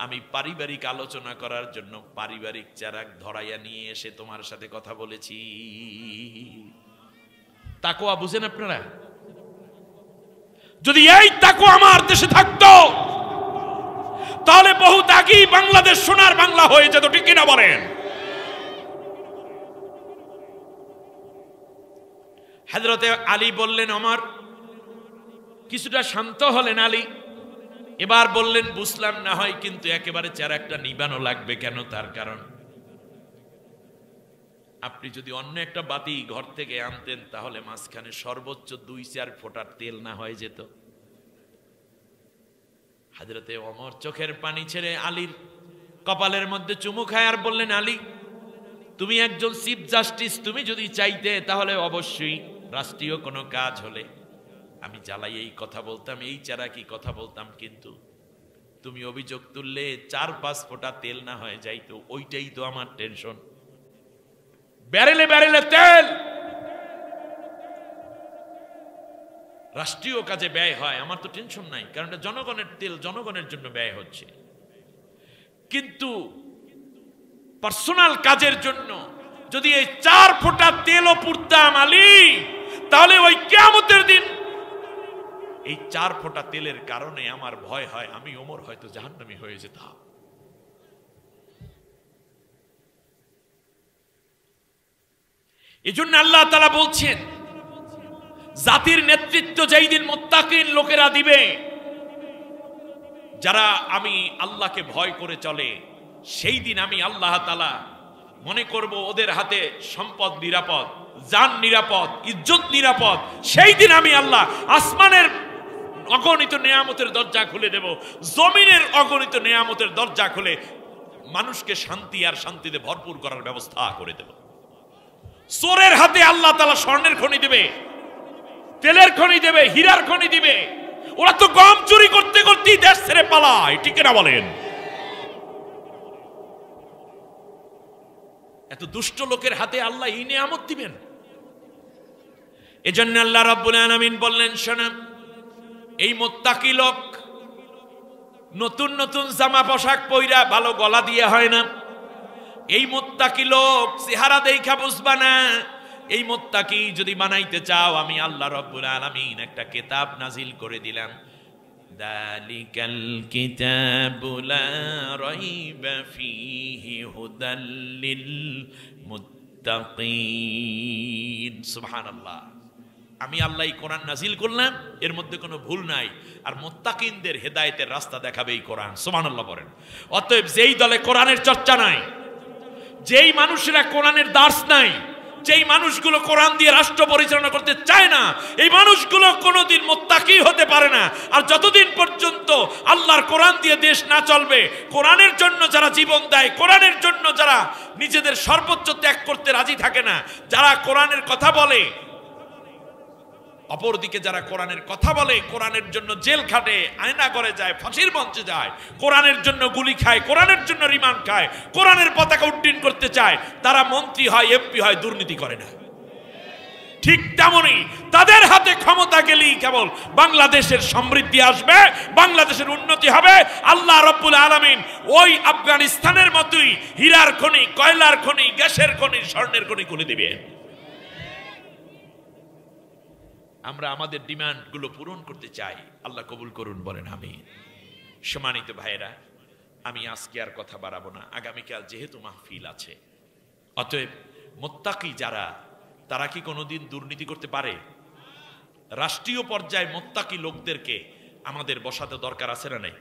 S1: আমি পারিবারিক আলোচনা করার জন্য পারিবারিক চেরাক ধরাইয়া নিয়ে এসে তোমার সাথে কথা বলেছি। তাকওয়া বুঝেন আপনারা? যদি এই তাকওয়া আমার দেশে থাকতো তাহলে বহুত আগেই বাংলাদেশ সোনার বাংলা হয়ে যেত, ঠিক কিনা বলেন? হযরতে আলী বললেন ওমর, কিছুটা শান্ত হলেন আলী। এবার বললেন বুঝলাম না হয়, কিন্তু একেবারে চেরাকটা নিবানো লাগবে কেন? তার কারণ আপনি যদি অন্য একটা বাতি ঘর থেকে আনতেন তাহলে মাঝখানে সর্বোচ্চ 2-4 ফোঁটার তেল না হয়ে যেত। হযরতে ওমর চোখের পানি ছেড়ে আলীর কপালের মধ্যে চুমু খায় আর বললেন আলী, তুমি একজন চিফ জাস্টিস, তুমি যদি চাইতে তাহলে অবশ্যই রাষ্ট্রীয় কোনো কাজ হলে আমি জ্বালাই এই কথা বলতাম, এই চেরাকি কথা বলতাম, কিন্তু তুমি অভিযোগ তুললে 4-5 ফোঁটা তেল না হয়ে যাইতো, ওইটাই তো আমার টেনশন। ব্যারেলে ব্যারেলে তেল রাষ্ট্রীয় কাজে ব্যয় হয়, আমার তো টেনশন নাই, কারণ জনগণের তেল জনগণের জন্য ব্যয় হচ্ছে। কিন্তু পার্সোনাল কাজের জন্য যদি এই 4 ফোঁটা তেলও পুড়তাম আলী, তাহলে ওই কিয়ামতের দিন এই 4 ফোঁটা তেলের কারণে আমার ভয় হয় আমি ওমর হয়তো জাহান্নামী হয়ে যেতাম। এজন্য আল্লাহ তাআলা বলছেন জাতির নেতৃত্ব যেই দিন মুত্তাকিন লোকেরা দিবে, যারা আমি আল্লাহকে ভয় করে চলে, সেই দিন আমি আল্লাহ তাআলা মনে করব ওদের হাতে সম্পদ নিরাপদ, জান নিরাপদ, ইজ্জত নিরাপদ। সেই দিন আমি আল্লাহ আসমানের অগণিত নেয়ামতের দরজা খুলে দেব, জমিনের অগণিত নেয়ামতের দরজা খুলে মানুষকে শান্তি আর শান্তিতে ভরপুর করার ব্যবস্থা করে দেব। চোরের হাতে আল্লাহ তাআলা স্বর্ণের খনি দেবে, তেলের খনি দেবে, হীরার খনি দিবে। ওরা তো গম চুরি করতে করতেই দেশ ছেড়ে পালায়, ঠিক না বলেন? এত দুষ্ট লোকের হাতে আল্লাহ এই নিয়ামত দিবেন। এজন্য আল্লাহ রাব্বুল আলামিন বললেন, শোনো, এই মুত্তাকি লোক নতুন নতুন জামা পোশাক পইরা ভালো গলা দিয়ে হয় না। এই মুত্তাকি লোক চেহারা দেখা বুঝবা না। এই মুত্তাকি যদি বানাইতে চাও, আমি আল্লাহ রাব্বুল আলামিন একটা কিতাব নাজিল করে দিলাম। দালিকাল কিতাবু লা রাইবা ফীহি হুদাল লিল মুত্তাকিন। সুবহানাল্লাহ। আমি আল্লাহ এই কোরআন নাজিল করলাম, এর মধ্যে কোনো ভুল নাই, আর মুত্তাকিনদের হেদায়েতের রাস্তা দেখাবে এই কোরআন। সুবহানাল্লাহ বলেন। অতএব যেই দলে কোরআনের চর্চা নাই, যেই মানুষেরা কোরআনের দার্স নাই, যেই মানুষগুলো কোরআন দিয়ে রাষ্ট্র পরিচালনা করতে চায় না, এই মানুষগুলো কোনোদিন মুত্তাকি হতে পারে না। আর যতদিন পর্যন্ত আল্লাহর কোরআন দিয়ে দেশ না চলবে, কোরআনের জন্য যারা জীবন দেয়, কোরআনের জন্য যারা নিজেদের সর্বোচ্চ ত্যাগ করতে রাজি থাকে না, যারা কোরআনের কথা বলে, অপরদিকে যারা কোরআনের কথা বলে, কোরআনের জন্য জেল খাটে, আয়না করে যায়, ফাঁসির মঞ্চে যায়, কোরআনের জন্য গুলি খায়, কোরআনের জন্য রিমান্ড খায়, কোরআনের পতাকা উড্ডীন করতে চায়, তারা মন্ত্রী হয়, এমপি হয়, দুর্নীতি করে না। ঠিক তেমনি তাদের হাতে ক্ষমতা গেলেই কেবল বাংলাদেশের সমৃদ্ধি আসবে, বাংলাদেশের উন্নতি হবে। আল্লাহ রাব্বুল আলামিন ওই আফগানিস্তানের মতোই হীরার খনি, কয়লার খনি, গ্যাসের খনি, স্বর্ণের খনি খুলে দিবে। আমরা আমাদের ডিমান্ড গুলো পূরণ করতে চাই, আল্লাহ কবুল করুন, বলেন আমিন। সম্মানিত ভাইয়েরা, আমি আজকে আর কথা বাড়াবো না, আগামীকাল যেহেতু মাহফিল আছে। অতএব মুত্তাকি যারা, তারা কি কোনোদিন দুর্নীতি করতে পারে? রাষ্ট্রীয় পর্যায়ে মুত্তাকি লোকদেরকে আমাদের বসাতে দরকার আছে না নাই?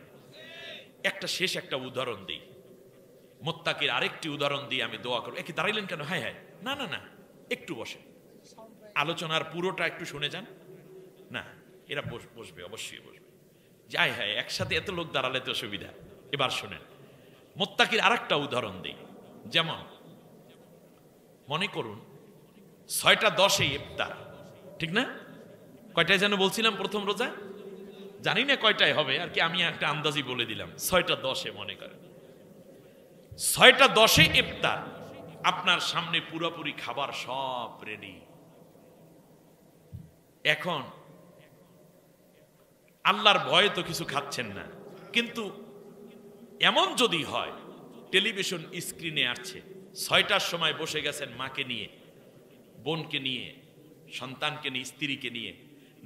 S1: একটা উদাহরণ দিই, মুত্তাকির আরেকটি উদাহরণ দিয়ে আমি দোয়া করব। একে দাঁড়াইলেন কেন? হ্যাঁ হ্যাঁ, না না না, একটু বসে, আলোচনার পুরোটা একটু শুনে যান না। এরা বসবে, অবশ্যই বসবে। যাই হ্যাঁ, একসাথে এত লোক দাঁড়ালে তো সুবিধা। এবার শোনেন, মুত্তাকির আরেকটা উদাহরণ দিই। যেমন মনে করুন 6:10 ইফতার, ঠিক না? কয়টায় যেন বলছিলাম প্রথম রোজা? জানি না কয়টায় হবে, আর কি আমি একটা আন্দাজি বলে দিলাম। 6:10 মনে করেন, 6:10 ইফতার, আপনার সামনে পুরোপুরি খাবার সব রেডি। এখন আল্লাহর ভয়ে তো কিছু খাচ্ছেন না, কিন্তু এমন যদি হয় টেলিভিশন স্ক্রিনে আসছে, 6টার সময় বসে গেছেন মাকে নিয়ে, বোনকে নিয়ে, সন্তানকে নিয়ে, স্ত্রীকে নিয়ে।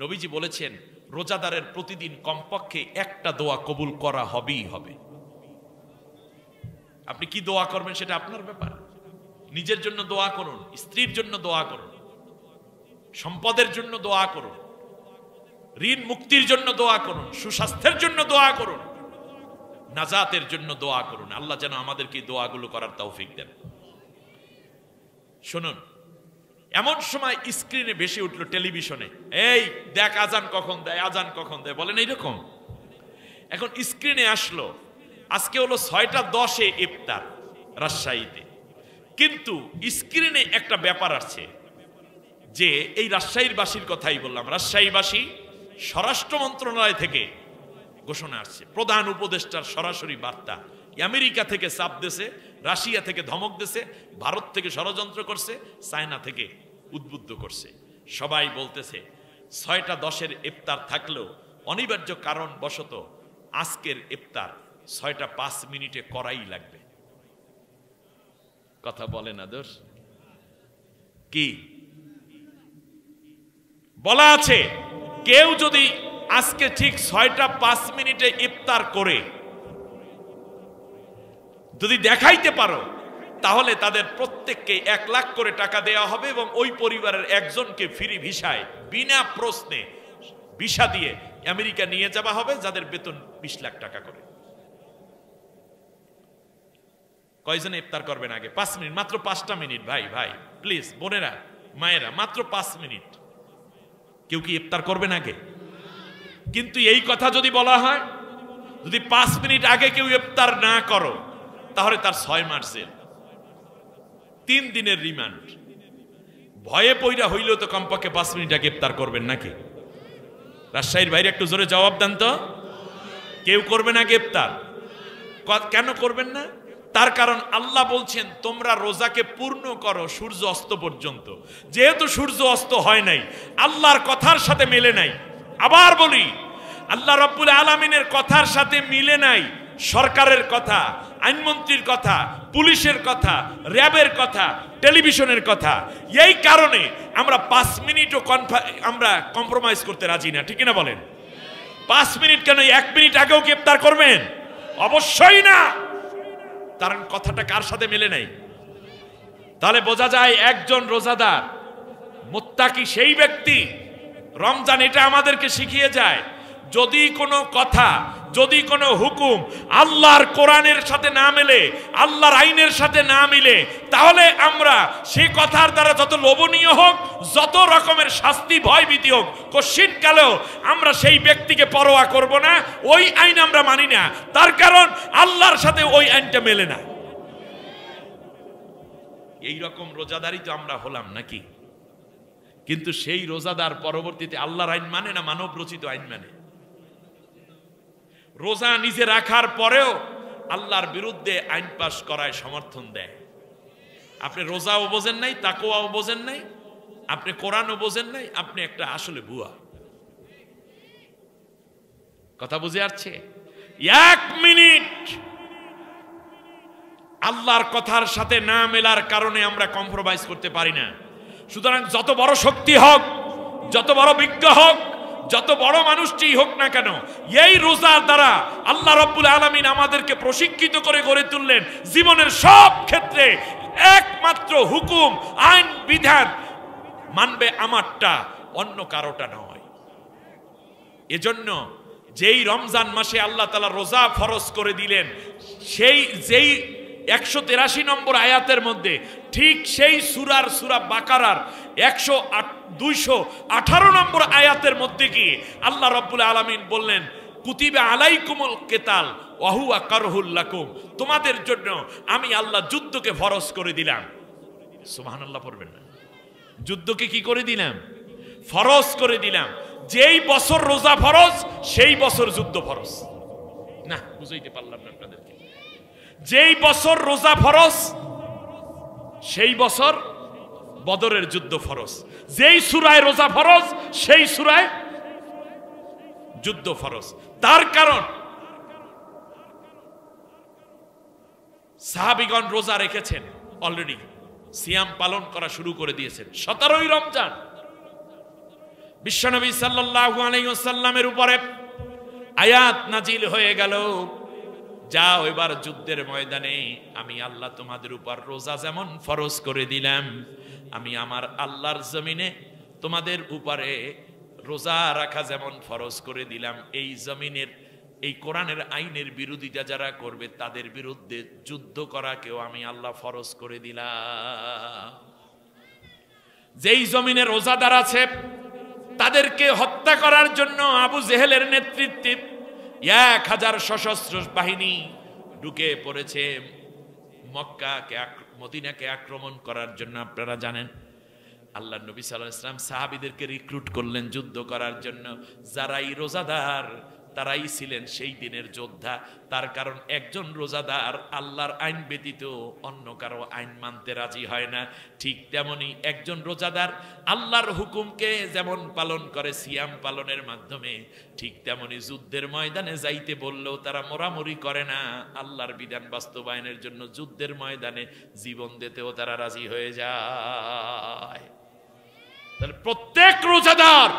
S1: নবীজি বলেছেন রোজাদারের প্রতিদিন কমপক্ষে একটা দোয়া কবুল করা হবেই হবে। আপনি কি দোয়া করবেন সেটা আপনার ব্যাপার। নিজের জন্য দোয়া করুন, স্ত্রীর জন্য দোয়া করুন, সম্পদের জন্য দোয়া করুন, ঋণ মুক্তির জন্য দোয়া করুন, সুস্বাস্থ্যের জন্য দোয়া করুন, নাজাতের জন্য দোয়া করুন। আল্লাহ যেন আমাদেরকে দোয়াগুলো করার তৌফিক দেন। শুনুন, এমন সময় স্ক্রিনে ভেসে উঠলো টেলিভিশনে, এই দেখ আজান কখন দেয়, আজান কখন দেয়, বলেন এইরকম। এখন স্ক্রিনে আসলো আজকে হলো 6:10 ইফতার রাজশাহীতে, কিন্তু স্ক্রিনে একটা ব্যাপার আছে যে এই রাজশাহীর বাসীর কথাই বললাম। রাজশাহীবাসী স্বরাষ্ট্র মন্ত্রণালয় থেকে ঘোষণা আসছে, প্রধান উপদেষ্টার সরাসরি বার্তা। আমেরিকা থেকে চাপ দেশে, রাশিয়া থেকে ধমক দেশে, ভারত থেকে ষড়যন্ত্র করছে, চায়না থেকে উদ্বুদ্ধ করছে। সবাই বলতেছে 6:10 ইফতার থাকলেও অনিবার্য কারণ বশত আজকের ইফতার 6:05 করাই লাগবে। কথা বলে না দোষ কি? বলা আছে কেউ যদি আজকে ঠিক 6:05 ইফতার করে যদি দেখাইতে পারো, তাহলে তাদের প্রত্যেককে 1 লাখ করে টাকা দেওয়া হবে এবং ওই পরিবারের একজনকে ফ্রি ভিসায় বিনা প্রশ্নে ভিসা দিয়ে আমেরিকা নিয়ে যাওয়া হবে, যাদের বেতন 20 লাখ টাকা করে। কয়জনে ইফতার করবেন আগে? 5 মিনিট, মাত্র 5টা মিনিট। ভাই ভাই প্লিজ, বোনেরা মায়েরা, মাত্র 5 মিনিট। কেউ কি ইফতার করবেন আগে? কিন্তু এই কথা যদি বলা হয়, যদি 5 মিনিট আগে কেউ ইফতার না করো, তাহলে তার 6 মাস জেল, 3 দিনের রিমান্ড। ভয়ে পইরা হইলেও তো কমপক্ষে 5 মিনিট আগে ইফতার করবেন নাকি? রাজশাহীর বাইরে একটু জোরে জবাব দেন তো। কেউ করবে না ইফতার? কেন করবেন না? তার কারণ আল্লাহ বলছেন তোমরা রোজাকে পূর্ণ করো সূর্য অস্ত পর্যন্ত। যেহেতু সূর্য অস্ত হয় নাই, আল্লাহর কথার সাথে মেলে নাই। আবার বলি, আল্লাহ রাব্বুল আলামিনের কথার সাথে মিলে নাই সরকারের কথা, আইনমন্ত্রীর কথা, পুলিশের কথা, র্যাবের কথা, টেলিভিশনের কথা। এই কারণে আমরা 5 মিনিটও আমরা কম্প্রোমাইজ করতে রাজি না, ঠিক না বলেন? 5 মিনিট কেন, 1 মিনিট আগেও কি ইফতার করবেন? অবশ্যই না। কারণ কথাটা কার সাথে মেলে নাই। তাহলে বোঝা যায় একজন রোজাদার মুত্তাকি সেই ব্যক্তি। রমজান এটা আমাদেরকে শিখিয়ে যায়, যদি কোনো কথা, যদি কোনো হুকুম আল্লাহর কোরআনের সাথে না মেলে, আল্লাহর আইনের সাথে না মিলে, তাহলে আমরা সেই কথার দ্বারা যত লোভনীয় হোক, যত রকমের শাস্তি ভয় ভীতি হোক, কশিনকালেও আমরা সেই ব্যক্তিকে পরোয়া করব না, ওই আইন আমরা মানি না। তার কারণ আল্লাহর সাথে ওই আইনটা মেলে না। এই রকম রোজাদারি তো আমরা হলাম নাকি? কিন্তু সেই রোজাদার পরবর্তীতে আল্লাহর আইন মানে না, মানব রচিত আইন মানে। রোজা নিজে রাখার পরেও আল্লাহর বিরুদ্ধে আইন পাশ করায় সমর্থন দেয়। আপনি রোজাও বোঝেন নাই, তাকওয়াও বোঝেন নাই, আপনি কোরআনও বোঝেন নাই, আপনি একটা আসলে ভুয়া। কথা বুঝে আসছে? 1 মিনিট আল্লাহর কথার সাথে না মেলার কারণে আমরা কম্প্রোমাইজ করতে পারি না। সুতরাং যত বড় শক্তি হোক, যত বড় বিজ্ঞ হোক, যত বড় মানুষটি হোক না কেন, এই রোজার দ্বারা আল্লাহ রাব্বুল আলামিন আমাদেরকে প্রশিক্ষিত করে গড়ে তুললেন জীবনের সব ক্ষেত্রে একমাত্র হুকুম, আইন, বিধান মানবে আমারটা, অন্য কারোটা নয়। এজন্য যেই রমজান মাসে আল্লাহ তাআলা রোজা ফরজ করে দিলেন, যেই 183 নম্বর আয়াতের মধ্যে, ঠিক সেই সূরা বাকারার 218 নম্বর আয়াতের মধ্যে কি আল্লাহ রাব্বুল আলামিন বললেন, কুতিবা আলাইকুমুল কিতাল ওয়া হুয়া কারহুল লাকুম, তোমাদের জন্য আমি আল্লাহ যুদ্ধকে ফরজ করে দিলাম। সুবহানাল্লাহ পড়বেন না? যুদ্ধকে কি করে দিলাম? ফরজ করে দিলাম। যেই বছর রোজা ফরজ, সেই বছর যুদ্ধ ফরজ। না, বুঝাইতে পারলাম না আপনাদেরকে। যেই বছর রোজা ফরজ, সেই বছর বদরের যুদ্ধ ফরজ। যেই সূরায় রোজা ফরজ, সেই সূরায় যুদ্ধ ফরজ। তার কারণ সাহাবীগণ রোজা রেখেছেন, অলরেডি সিয়াম পালন করা শুরু করে দিয়েছেন। 17ই রমজান বিশ্বনবী সাল্লাল্লাহু আলাইহি ওয়াসাল্লামের উপরে আয়াত নাজিল হয়ে গেল, যাও এবার যুদ্ধের ময়দানে আমি আল্লাহ তোমাদের উপর রোজা যেমন ফরজ করে দিলাম, আমি আমার আল্লাহর জমিনে তোমাদের উপরে রোজা রাখা যেমন ফরজ করে দিলাম। এই জমিনের, এই কোরআনের আইনের বিরোধিতা যারা করবে তাদের বিরুদ্ধে যুদ্ধ করাকেও আমি আল্লাহ ফরজ করে দিলাম। যেই জমিনে রোজাদার আছে তাদেরকে হত্যা করার জন্য আবু জেহেলের নেতৃত্বে 1000 সশস্ত্র বাহিনী ঢুকে পড়েছে মদিনাকে আক্রমণ করার জন্য। আপনারা জানেন আল্লাহ নবী সাল্লাল্লাহু আলাইহি ওয়াসাল্লাম সাহাবীদেরকে রিক্রুট করলেন যুদ্ধ করার জন্য। যারাই রোজাদার তারাই ছিলেন সেই দিনের যোদ্ধা। তার কারণ একজন রোজাদার আল্লাহর আইন ব্যতীত অন্য কারো আইন মানতে রাজি হয় না। ঠিক তেমনি একজন রোজাদার আল্লাহর হুকুমকে যেমন পালন করে সিয়াম পালনের মাধ্যমে, ঠিক তেমনি যুদ্ধের ময়দানে যাইতে বললেও তারা মোরামরি করে না। আল্লাহর বিধান বাস্তবায়নের জন্য যুদ্ধের ময়দানে জীবন দিতেও তারা রাজি হয়ে যায়। তাহলে প্রত্যেক রোজাদার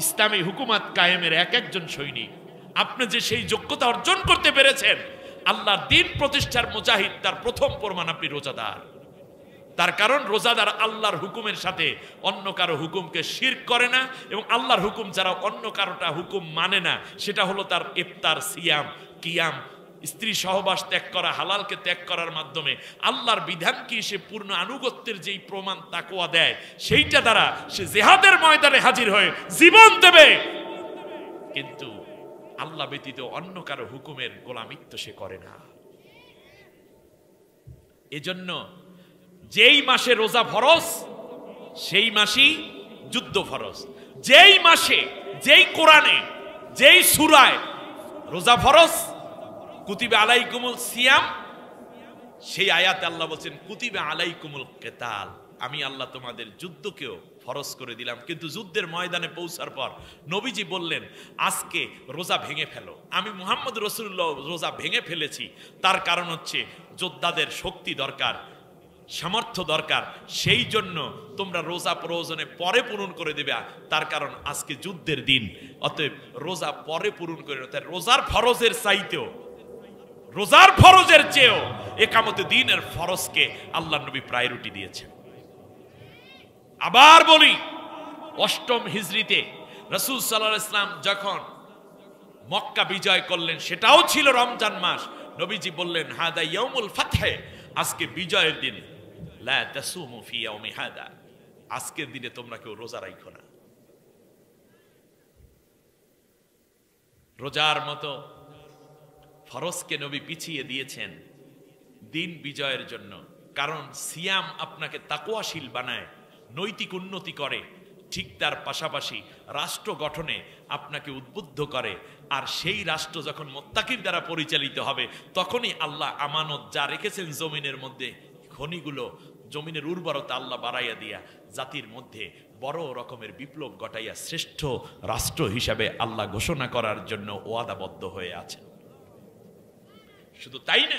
S1: ইসলামী হুকুমত কায়েমের একজন সৈনিক। আপনি যে সেই যোগ্যতা অর্জন করতে পেরেছেন, আল্লাহর দ্বীন প্রতিষ্ঠার মুজাহিদ, তার প্রথম প্রমাণ আপনি রোজাদার। তার কারণ রোজাদার আল্লাহর হুকুমের সাথে অন্য কারো হুকুমকে শিরক করে না, এবং আল্লাহর হুকুম যারা অন্য কারোটা হুকুম মানে না, সেটা হলো তার ইফতার, সিয়াম, কিয়াম, স্ত্রী সহবাস ত্যাগ করা, হালালকে ত্যাগ করার মাধ্যমে আল্লাহর বিধান কি সে পূর্ণ আনুগত্যের যেই প্রমাণ তাকওয়া দেয়, সেইটা দ্বারা সে জিহাদের ময়দানে হাজির হয়ে জীবন দেবে। কিন্তু আল্লাহ ব্যতীত অন্য কারো হুকুমের গোলামিত্ব সে করে না। এজন্য যেই মাসে রোজা ফরজ, সেই মাসেই যুদ্ধ ফরজ। যেই মাসে, যেই কোরআনে, যেই সূরায় রোজা ফরজ, কুতিবা আলাইকুমুল সিয়াম, সেই আয়াতে আল্লাহ বলছেন কুতিবা আলাইকুমুল কিতাল, আমি আল্লাহ তোমাদের যুদ্ধকেও ফরজ করে দিলাম। কিন্তু যুদ্ধের ময়দানে পৌঁছার পর নবীজি বললেন আজকে রোজা ভেঙে ফেলো। আমি মুহাম্মদ রাসূলুল্লাহ রোজা ভেঙে ফেলেছি, তার কারণ হচ্ছে যোদ্ধাদের শক্তি দরকার, সামর্থ্য দরকার, সেই জন্য তোমরা রোজা প্রয়োজনে পরে পূরণ করে দেবে, তার কারণ আজকে যুদ্ধের দিন, অতএব রোজা পরে পূরণ করে। রোজার ফরজের চাইতেও, রোজার ফরজের চেয়েও একামতে দিনের ফরজকে আল্লাহ নবী প্রায়োরিটি দিয়েছেন। আবার বলি, অষ্টম হিজরিতে রাসূল সাল্লাল্লাহু আলাইহি ওয়াসাল্লাম যখন মক্কা বিজয় করলেন, সেটাও ছিল রমজান মাস। নবীজি বললেন হাদা ইয়াউমুল ফাতহে, আজকে বিজয়ের দিন, লা তাসুমু ফি ইয়াউমি হাদা, আজকের দিনে তোমরা কেউ রোজা রাখো না। রোজার মতো ফরজকে নবী পিছিয়ে দিয়েছেন দিন বিজয়ের জন্য, কারণ সিয়াম আপনাকে তাকওয়াশীল বানায়, নৈতিক উন্নতি করে, ঠিক তার পাশাপাশি রাষ্ট্র গঠনে আপনাকে উদ্বুদ্ধ করে। আর সেই রাষ্ট্র যখন মুত্তাকির দ্বারা পরিচালিত হবে, তখনই আল্লাহ আমানত যা রেখেছেন জমিনের মধ্যে, খনিগুলো, জমিনের উর্বরতা আল্লাহ বাড়াইয়া দিয়া জাতির মধ্যে বড় রকমের বিপ্লব ঘটাইয়া শ্রেষ্ঠ রাষ্ট্র হিসাবে আল্লাহ ঘোষণা করার জন্য ওয়াদাবদ্ধ হয়ে আছেন। শুধু তাই না,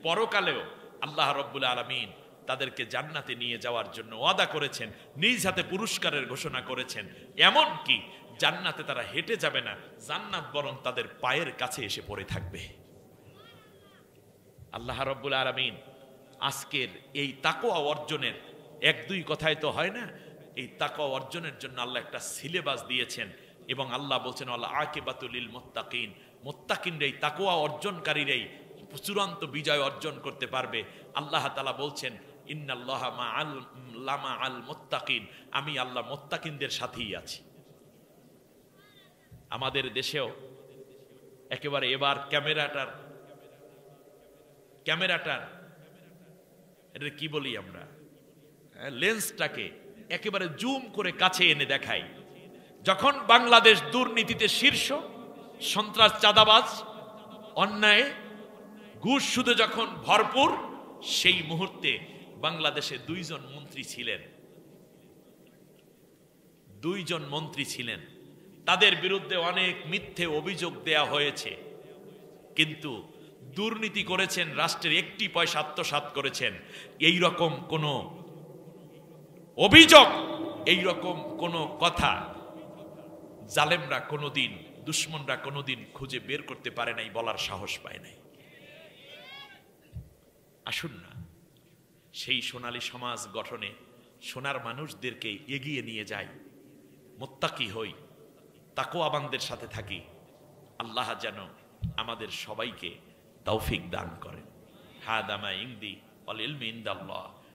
S1: পরকালেও আল্লাহ রাব্বুল আলামিন তাদেরকে জান্নাতে নিয়ে যাওয়ার জন্য ওয়াদা করেছেন, নিজ হাতে পুরস্কারের ঘোষণা করেছেন। এমন কি জান্নাতে তারা হেঁটে যাবে না, জান্নাত বরং তাদের পায়ের কাছে এসে পড়ে থাকবে। আল্লাহ রাব্বুল আলামিন আজকের এই তাকওয়া অর্জনের, এক দুই কথায় তো হয় না, এই তাকওয়া অর্জনের জন্য আল্লাহ একটা সিলেবাস দিয়েছেন। এবং আল্লাহ বলছেন আল আকিবাতু লিল মুত্তাকিন, মুত্তাকিনরাই, তাকওয়া অর্জনকারীরাই চূড়ান্ত বিজয় অর্জন করতে পারবে। আল্লাহ তাআলা বলছেন ইন্নাল্লাহা মা'আল মুত্তাকিন, আমি আল্লাহ মুত্তাকিনদের সাথেই আছি। আমাদের দেশেও একেবারে এবার ক্যামেরাটার এটা কি বলি আমরা, লেন্সটাকে একেবারে জুম করে কাছে এনে দেখাই। যখন বাংলাদেশ দুর্নীতিতে শীর্ষ, সন্ত্রাস, চাঁদাবাজ, অন্যায়, ঘুষ সুদে যখন ভরপুর, সেই মুহূর্তে বাংলাদেশে দুইজন মন্ত্রী ছিলেন, তাদের বিরুদ্ধে অনেক মিথ্যে অভিযোগ দেয়া হয়েছে, কিন্তু দুর্নীতি করেছেন, রাষ্ট্রের একটি পয়সা আত্মসাৎ করেছেন। এই রকম কোন অভিযোগ, এই রকম কোন কথা জালেমরা কোনোদিন, দুশ্মনরা কোনোদিন খুঁজে বের করতে পারে নাই, বলার সাহস পায় নাই। আসুন না, সেই সোনালী সমাজ গঠনে সোনার মানুষদেরকে এগিয়ে নিয়ে যাই, মুত্তাকি হই, তাকওয়াবানদের সাথে থাকি। আল্লাহ যেন আমাদের সবাইকে তৌফিক দান করেন। হাদা মা ইনদি ওয়াল ইলমু ইনদাল্লাহ।